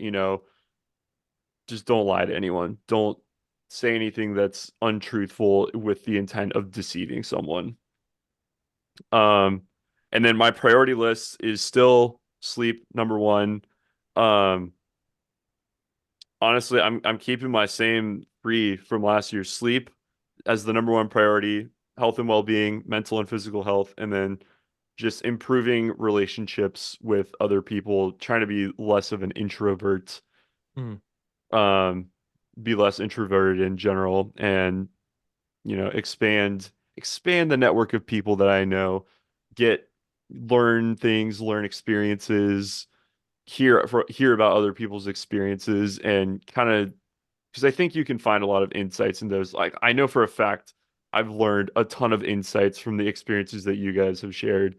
just don't lie to anyone. Don't say anything that's untruthful with the intent of deceiving someone. Um, and then my priority list is still sleep number one. Um, Honestly, I'm keeping my same three from last year's sleep as the number one priority, health and well-being, mental and physical health, and then just improving relationships with other people, trying to be less of an introvert, Hmm. um, be less introverted in general, and expand the network of people that I know. learn things, learn experiences, hear about other people's experiences, and kind of, because I think you can find a lot of insights in those. Like, I know for a fact I've learned a ton of insights from the experiences that you guys have shared,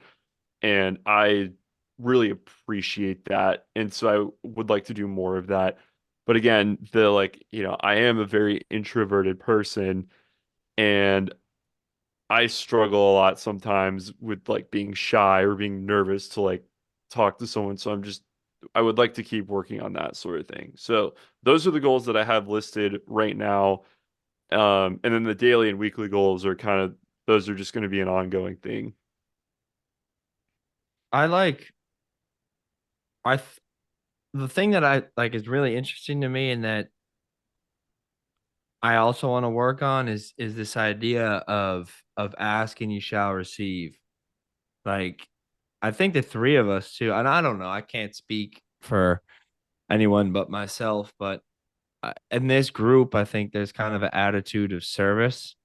and I really appreciate that. And so I would like to do more of that. But again, I am a very introverted person, and I struggle a lot sometimes with like being shy or being nervous to like talk to someone. So I would like to keep working on that sort of thing. So those are the goals that I have listed right now. And then the daily and weekly goals are those are just going to be an ongoing thing. I like I th- the thing that I like is really interesting to me, and that I also want to work on is this idea of ask and you shall receive. Like, I think the three of us too, and I don't know, I can't speak for anyone but myself, but in this group, I think there's kind of an attitude of service,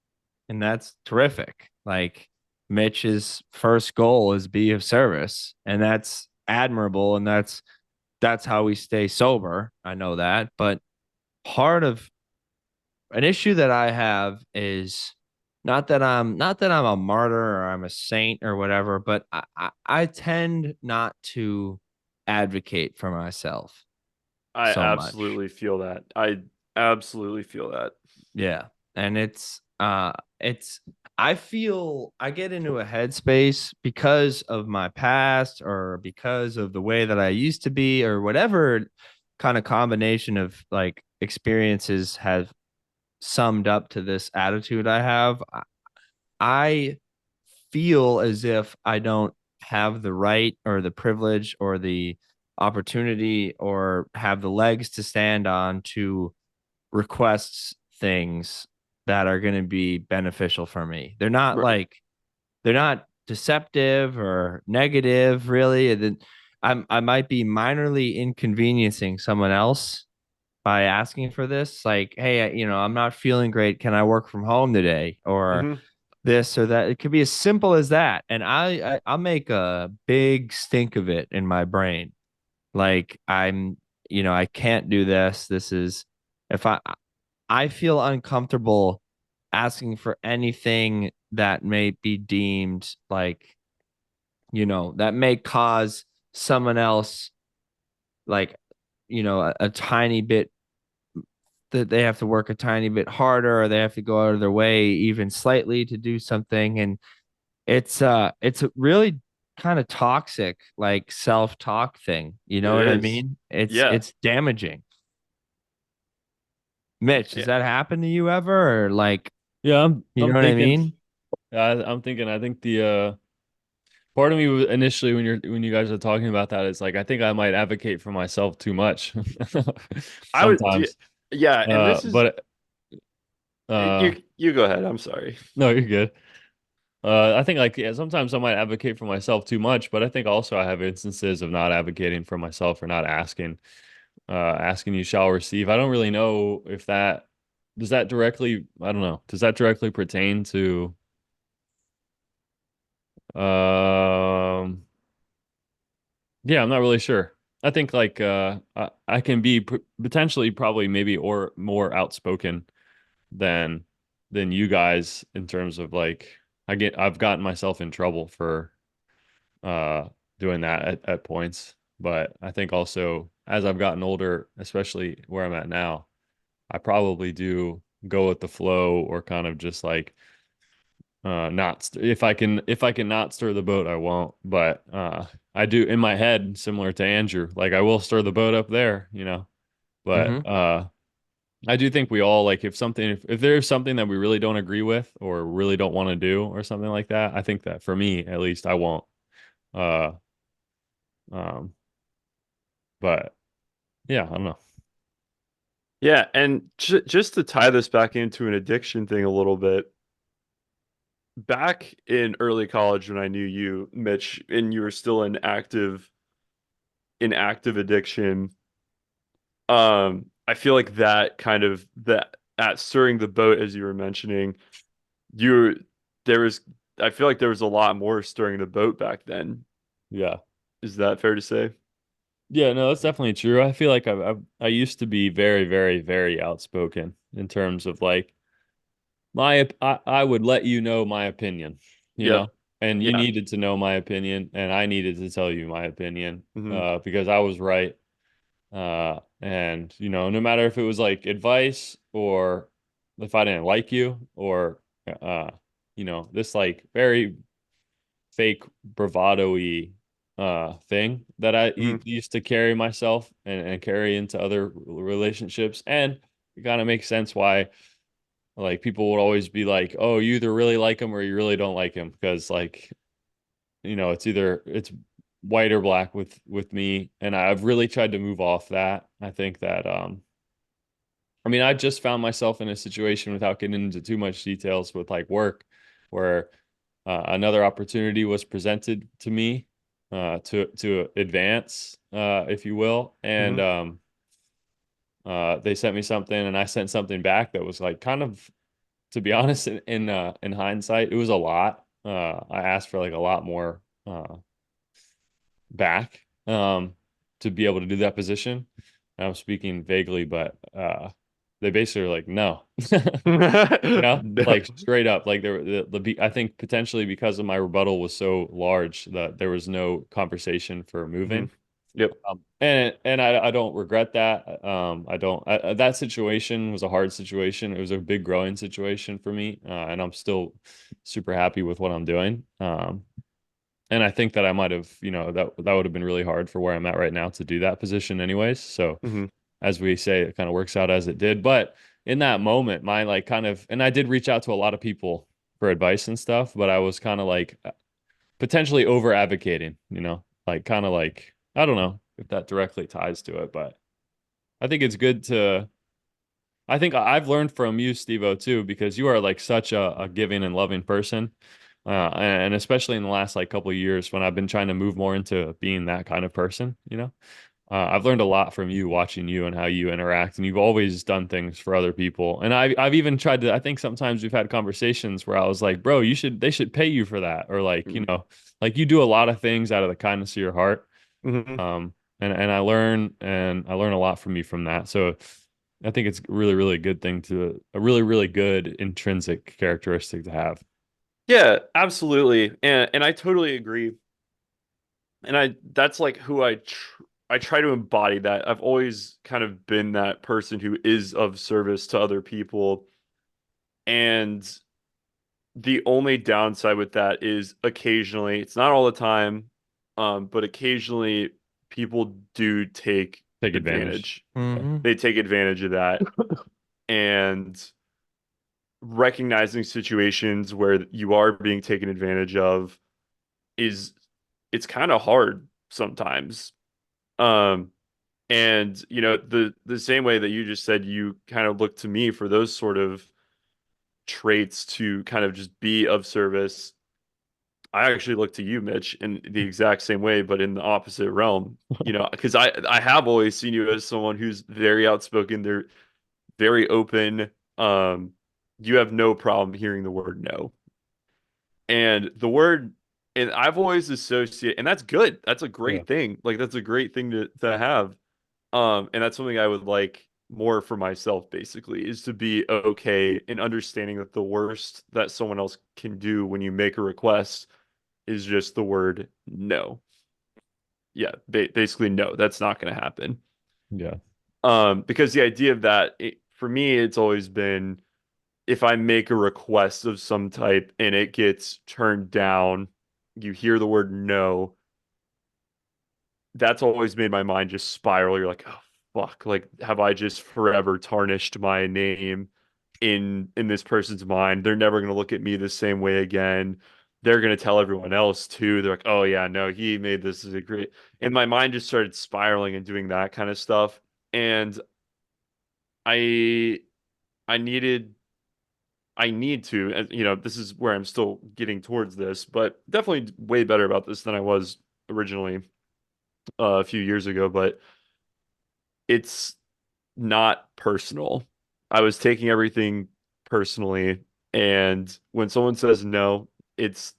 and that's terrific. Like, Mitch's first goal is be of service, and that's admirable, and that's how we stay sober. I know that, but part of an issue that I have is not that I'm a martyr or I'm a saint or whatever, but I tend not to advocate for myself I so much. absolutely feel that. I absolutely feel that. Yeah. And it's I feel I get into a headspace because of my past or because of the way that I used to be or whatever kind of combination of like experiences have summed up to this attitude I have. I feel as if I don't have the right or the privilege or the opportunity or have the legs to stand on to request things that are going to be beneficial for me. Right. They're not deceptive or negative really. And then I might be minorly inconveniencing someone else by asking for this, like, hey, I'm not feeling great, can I work from home today, or Hmm. this or that. It could be as simple as that, and I'll make a big stink of it in my brain. Like, I can't do this. This is if I feel uncomfortable asking for anything that may be deemed like, that may cause someone else, like, a tiny bit, that they have to work a tiny bit harder or they have to go out of their way even slightly to do something. And it's a really kind of toxic, like, self-talk thing. You It know what I is. mean? it's Yeah. it's damaging. Mitch, Yeah. does that happen to you ever, or like, Yeah, you know I'm what I thinking. mean? I'm thinking. I think the part of me initially when you guys are talking about that is like I think I might advocate for myself too much I would, yeah, sometimes. yeah, and this is But you go ahead. I'm sorry. no, you're good. I think like yeah, sometimes I might advocate for myself too much, but I think also I have instances of not advocating for myself or not asking. Asking you shall receive. I don't really know if that does that directly. I don't know. Does that directly pertain to um? Yeah, I'm not really sure. I think like I can be potentially probably maybe or more outspoken than you guys in terms of like I've gotten myself in trouble for uh doing that at points. But I think also as I've gotten older, especially where I'm at now, I probably do go with the flow or kind of just like not if I can not stir the boat, I won't. But I do in my head, similar to Andrew, like I will stir the boat up there, you know. But Mm-hmm. I do think we all like if there's something that we really don't agree with or really don't want to do or something like that, I think that for me at least I won't. Uh um but yeah, I don't know. Yeah, and just to tie this back into an addiction thing a little bit, back in early college when I knew you, Mitch, and you were still in active addiction, I feel like that kind of that at stirring the boat as you were mentioning, you there was I feel like there was a lot more stirring the boat back then. Yeah. Is that fair to say? Yeah, no, that's definitely true. I feel like I used to be very, very, very outspoken in terms of like I would let you know my opinion, you Yep. know, and you Yeah. needed to know my opinion, and I needed to tell you my opinion, Hmm. because I was right. And no matter if it was like advice or if I didn't like you or uh, this like very fake bravado-y thing that Hmm. used to carry myself and carry into other relationships. And it kind of makes sense why like people would always be like, oh, you either really like him or you really don't like him because like, it's white or black with me. And I've really tried to move off that. I think that I mean, I just found myself in a situation without getting into too much details with like work where another opportunity was presented to me to advance, if you will, and Hmm. they sent me something, and I sent something back that was like kind of, to be honest, in hindsight, it was a lot. I asked for like a lot more back to be able to do that position. I'm speaking vaguely, but they basically were like, no. No. Like straight up, like I think potentially because of my rebuttal was so large that there was no conversation for Hmm. moving. Yep. And I don't regret that. I don't. That situation was a hard situation. It was a big growing situation for me, and I'm still super happy with what I'm doing. And I think that I might have, that would have been really hard for where I'm at right now to do that position anyways. So Hmm. as we say, it kind of works out as it did. But in that moment, my like kind of, and I did reach out to a lot of people for advice and stuff, but I was kind of like potentially over advocating, like kind of like, I don't know if that directly ties to it, but I think it's good to, I think I've learned from you, Steve-O, too, because you are like such a giving and loving person. And especially in the last like couple of years when I've been trying to move more into being that kind of person. I've learned a lot from you watching you and how you interact, and you've always done things for other people. And I've even tried to, I think sometimes we've had conversations where I was like, bro, they should pay you for that. Or like, like you do a lot of things out of the kindness of your heart. Hmm. And I learn a lot from you from that. So I think it's really, really good thing a really, really good intrinsic characteristic to have. Yeah, absolutely. And I totally agree. And that's like who I try to embody that. I've always kind of been that person who is of service to other people. And the only downside with that is occasionally, it's not all the time, but occasionally people do take Take advantage. advantage. Yeah. Hmm. They take advantage of that. And recognizing situations where you are being taken advantage of is it's kind of hard sometimes. Um, and the same way that you just said you kind of look to me for those sort of traits to kind of just be of service. I actually look to you, Mitch, in the exact same way, but in the opposite realm. Because I have always seen you as someone who's very outspoken. They're very open. Um, you have no problem hearing the word no. And the word, and I've always associated, and that's good. That's a Yeah. great thing. Like that's a great thing to have. And that's something I would like more for myself, basically, is to be okay in understanding that the worst that someone else can do when you make a request is just the word no. Yeah, basically no, that's not going to happen. Yeah. Because the idea of that, for me, it's always been if I make a request of some type and it gets turned down, you hear the word no, that's always made my mind just spiral. You're like, oh fuck, like have I just forever tarnished my name in this person's mind? They're never gonna look at me the same way again. They're gonna tell everyone else too. They're like, oh yeah, no, he made this as a great, and my mind just started spiraling and doing that kind of stuff. And I I needed I need to, this is where I'm still getting towards this, but definitely way better about this than I was originally a few years ago. But it's not personal. I was taking everything personally, and when someone says no, it's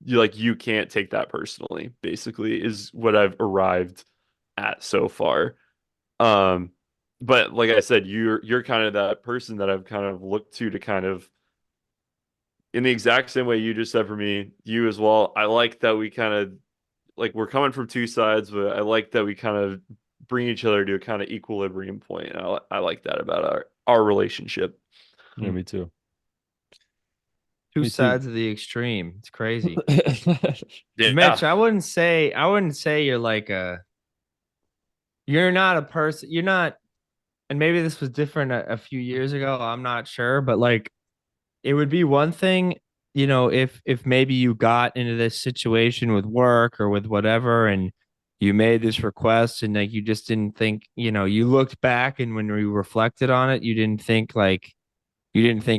you can't take that personally, basically, is what I've arrived at so far. Um, but like I said, you're kind of that person that I've kind of looked to kind of in the exact same way you just said for me, you as well. I like that we kind of like we're coming from two sides, but I like that we kind of bring each other to a kind of equilibrium point. I like that about our relationship. Yeah, me too. Two Me too. sides of the extreme. It's crazy. Yeah. Mitch, I wouldn't say you're like you're not a person, you're not, and maybe this was different a few years ago. I'm not sure, but like it would be one thing, if maybe you got into this situation with work or with whatever, and you made this request and like you just didn't think, you looked back and when you reflected on it, you didn't think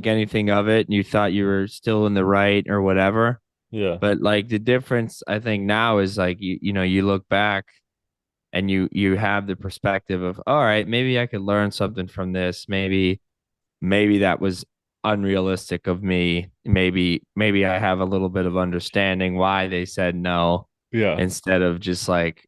anything of it and you thought you were still in the right or whatever. Yeah. But like the difference I think now is like you look back and you have the perspective of, all right, maybe I could learn something from this. Maybe that was unrealistic of me. Maybe I have a little bit of understanding why they said no Yeah. instead of just like,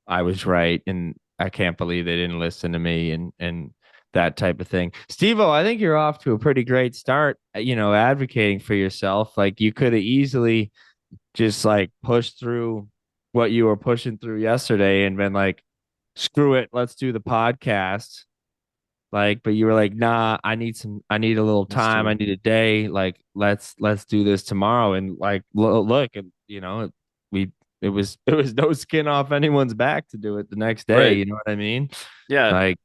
I was right and I can't believe they didn't listen to me and that type of thing. Steve-O, I think you're off to a pretty great start, advocating for yourself. Like you could have easily just like pushed through what you were pushing through yesterday and been like, screw it, let's do the podcast. Like, but you were like, nah, I need a little That's time. I true. need a day. Like, let's do this tomorrow. And like, look, and we, it was no skin off anyone's back to do it the next day. Right. You know what I mean? Yeah. Like,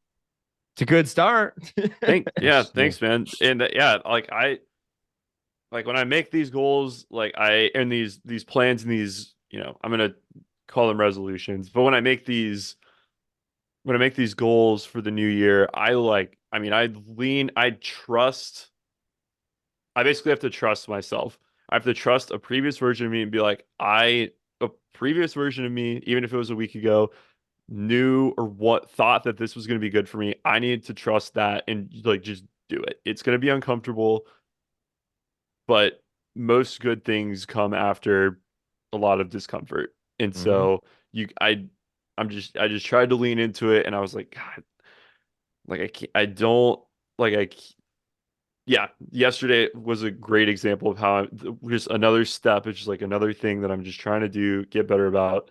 it's a good start. Yeah, That's true. thanks, man. And yeah, like when I make these goals, like I and these plans and these, I'm gonna call them resolutions. But when I make these goals for the new year, I mean, I basically have to trust myself. I have to trust a previous version of me and be like, a previous version of me, even if it was a week ago, knew or what thought that this was going to be good for me. I need to trust that and like just do it. It's going to be uncomfortable, but most good things come after a lot of discomfort. And Mhm. so I just tried to lean into it and I was like, God, like I can't, I don't like I yeah, yesterday was a great example of how just another step. It's just like another thing that I'm just trying to do, get better about.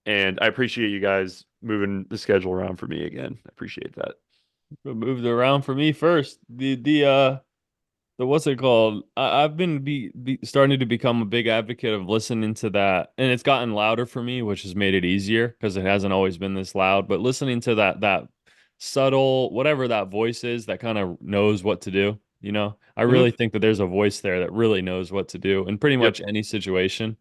And I appreciate you guys moving the schedule around for me again. I appreciate that. Moved around for me first. The what's it called? I've been starting to become a big advocate of listening to that, and it's gotten louder for me, which has made it easier because it hasn't always been this loud. But listening to that subtle, whatever that voice is, that kind of knows what to do. I really Hmm. think that there's a voice there that really knows what to do in pretty Yep. much any situation.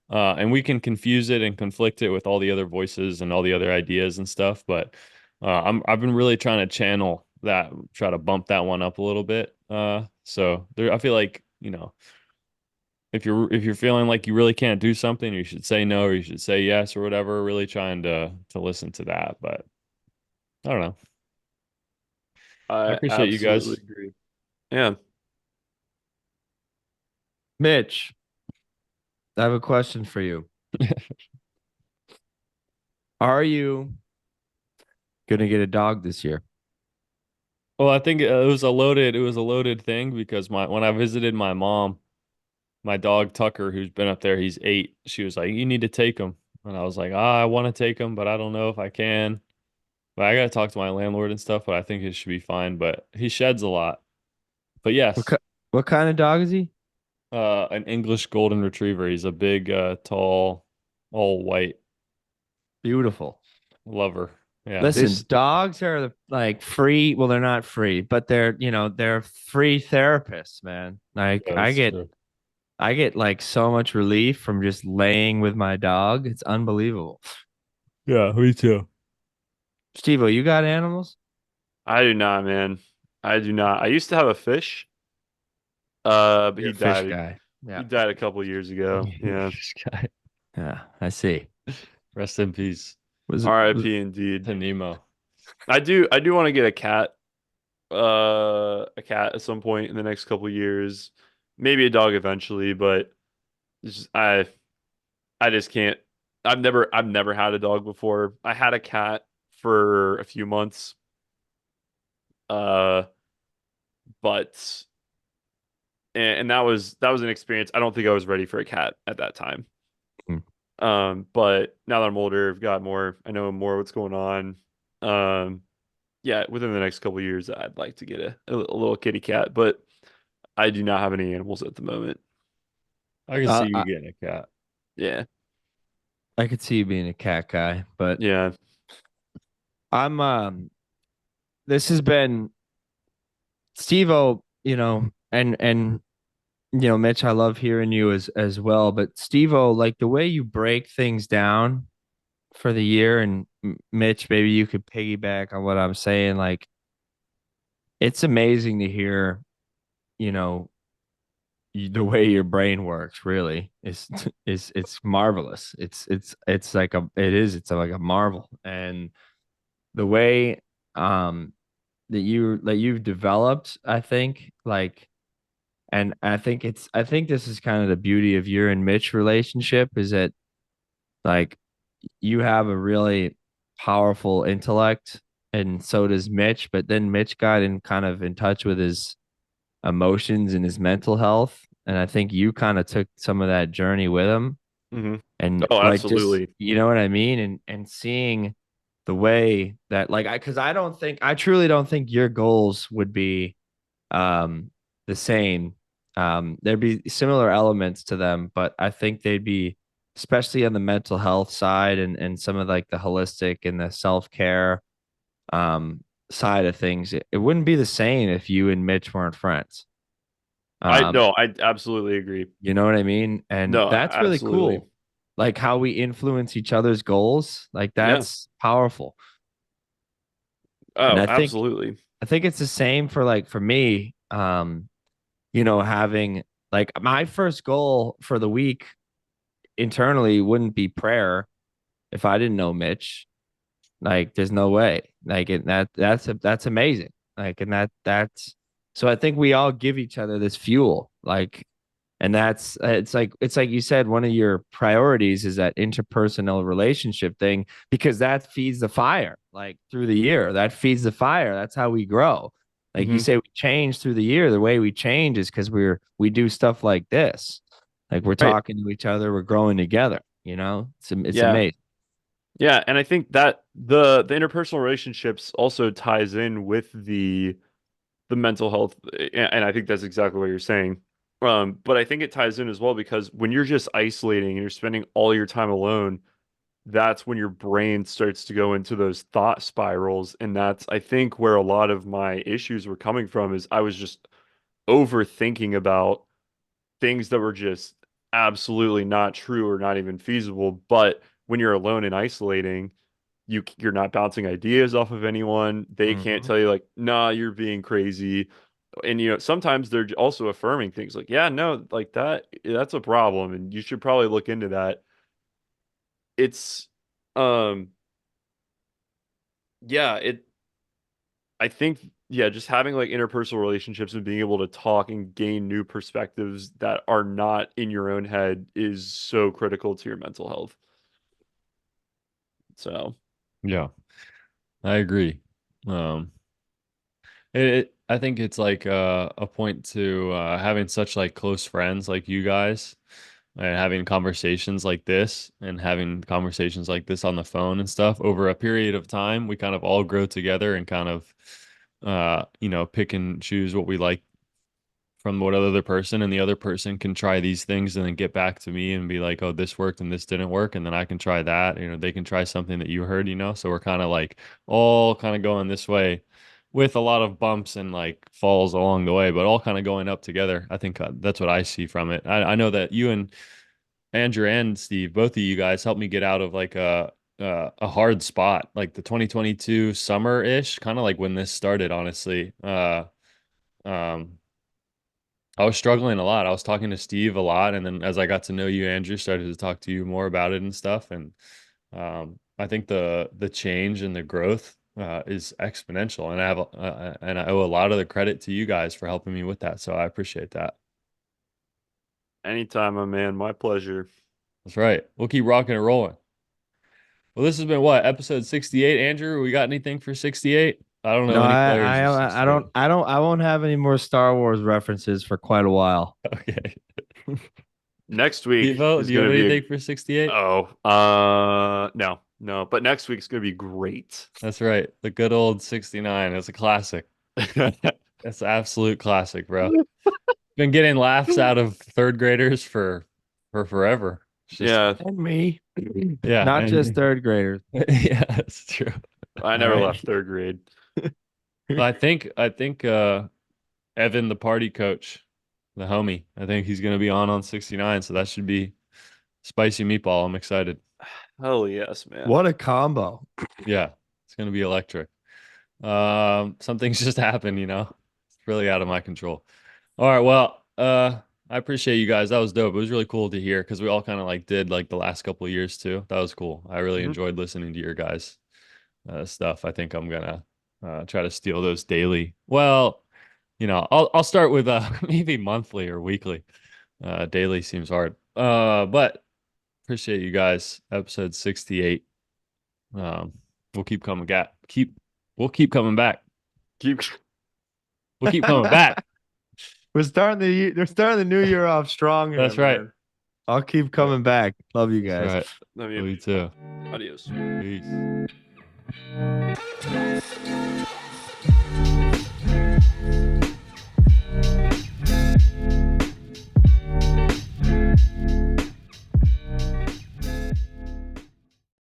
And we can confuse it and conflict it with all the other voices and all the other ideas and stuff. But I've been really trying to channel that, try to bump that one up a little bit. So there, I feel like, if you're feeling like you really can't do something, you should say no or you should say yes or whatever. Really trying to listen to that. But I don't know. I I appreciate you absolutely guys. agree. Yeah. Mitch, I have a question for you. Are you gonna get a dog this year? Well, I think it was a loaded thing because when I visited my mom, my dog Tucker, who's been up there, he's 8. She was like, "You need to take him," and I was like, "Ah, I want to take him, but I don't know if I can." But I gotta talk to my landlord and stuff. But I think it should be fine. But he sheds a lot. But What yes, ki- what kind of dog is he? an English golden retriever. He's a big, tall, all white Beautiful. lover. Yeah, Listen, This dogs are like free. Well, they're not free, but they're free therapists, man. Like yeah, that's true. I get like so much relief from just laying with my dog. It's unbelievable. Yeah, me too. Steve, you got animals? I do not, man. I do not. I used to have a fish. But You're he a fish died. guy. He Yeah. died a couple years ago. Yeah. This guy. Yeah, I see. Rest in peace Was R.I.P. indeed. to Nemo. I do want to get a cat at some point in the next couple years. maybe a dog eventually, but it's just, I just can't. I've never had a dog before. I had a cat for a few months. Uh, but and that was an experience. I don't think I was ready for a cat at that time. Mm. But now that I'm older, I've got more, I know more what's going on. Um, yeah, within the next couple of years, I'd like to get a little kitty cat, but I do not have any animals at the moment. I can see Uh, you I, getting a cat. Yeah. I could see you being a cat guy, but Yeah. I'm this has been Steve-O, and Mitch, I love hearing you as well, but Steve-O, like the way you break things down for the year, and Mitch, maybe you could piggyback on what I'm saying. Like, it's amazing to hear, you know, the way your brain works. Really, it's marvelous. It's like it's like a marvel, and the way that you've developed, I think, like, and I think this is kind of the beauty of your and Mitch relationship is that, like, you have a really powerful intellect, and so does Mitch. But then Mitch got in kind of in touch with his emotions and his mental health, and I think you kind of took some of that journey with him, Hmm. and Oh, like just absolutely. you know what I mean, and seeing the way that, like, because I truly don't think your goals would be um the same. There'd be similar elements to them, but I think they'd be, especially on the mental health side, and some of like the holistic and the self-care side of things, it wouldn't be the same if you and Mitch weren't friends. I um no, I absolutely agree. you know what I mean, and No, that's really absolutely. cool, like how we influence each other's goals, like Yeah. that's powerful. And Oh, absolutely. I think it's the same for, like, for me, having, like, my first goal for the week internally wouldn't be prayer if I didn't know Mitch. Like, there's no way. Like, that's amazing. Like, and that's so I think we all give each other this fuel. Like, and that's it's like you said, one of your priorities is that interpersonal relationship thing, because that feeds the fire, like, through the year. That feeds the fire. That's how we grow. Like you Hmm. say, we change through the year. The way we change is because we do stuff like this. Like, we're Right. talking to each other, we're growing together. It's Yeah. amazing. Yeah, and I think that the interpersonal relationships also ties in with the mental health, and I think that's exactly what you're saying. But I think it ties in as well because when you're just isolating and you're spending all your time alone, that's when your brain starts to go into those thought spirals, and that's, I think, where a lot of my issues were coming from is I was just overthinking about things that were just absolutely not true or not even feasible. But when you're alone and isolating, you're not bouncing ideas off of anyone. They can't Mhm. tell you like, nah, you're being crazy. And sometimes they're also affirming things like, yeah, no, like that's a problem, and you should probably look into that. It's um yeah, I think, yeah, just having like interpersonal relationships and being able to talk and gain new perspectives that are not in your own head is so critical to your mental health. So, Yeah, I agree. Um, I think it's like a point to having such like close friends like you guys and having conversations like this and having conversations like this on the phone and stuff over a period of time. We kind of all grow together and kind of pick and choose what we like from what other person, and the other person can try these things and then get back to me and be like, oh, this worked and this didn't work, and then I can try that. They can try something that you heard, so we're kind of like all kind of going this way with a lot of bumps and like falls along the way, but all kind of going up together. I think that's what I see from it. I know that you and Andrew and Steve, both of you guys helped me get out of like a hard spot, like the 2022 summer ish, kind of like when this started, honestly. Um, I was struggling a lot. I was talking to Steve a lot, and then as I got to know you, Andrew, started to talk to you more about it and stuff. And I think the change and the growth is exponential, and I owe a lot of the credit to you guys for helping me with that. So I appreciate that. Anytime, my man. My pleasure. That's right. We'll keep rocking and rolling. Well, this has been what, episode 68, Andrew? We got anything for 68? I don't know No, any players of I won't have any more Star Wars references for quite a while. 68. Okay. Next week Devo, is do you going have to be anything for 68? no. But next week's going to be great. That's right. The good old 69. It's a classic. It's an absolute classic, bro. Been getting laughs out of third graders for forever. It's just, Yeah, And me. yeah. Not just third graders. Yeah, that's true. I never right. left third grade. I think Evan, the party coach, the homie, I think he's going to be on 69, so that should be spicy meatball. I'm excited. Hell yes, man. What a combo. Yeah, it's going to be electric. Something's just happened, It's really out of my control. All right, well, I appreciate you guys. That was dope. It was really cool to hear because we all kind of like did like the last couple of years too. That was cool. I really Mhm. enjoyed listening to your guys' stuff. I think I'm gonna try to steal those daily. Well, I'll start with maybe monthly or weekly. Daily seems hard. But appreciate you guys. Episode 68. Um, we'll keep coming back. We'll keep coming back. Keep We'll keep coming back. They're starting the new year off strong here, That's right. man. I'll keep coming back. Love you guys. That's right. I Love mean, you too. adios. Peace.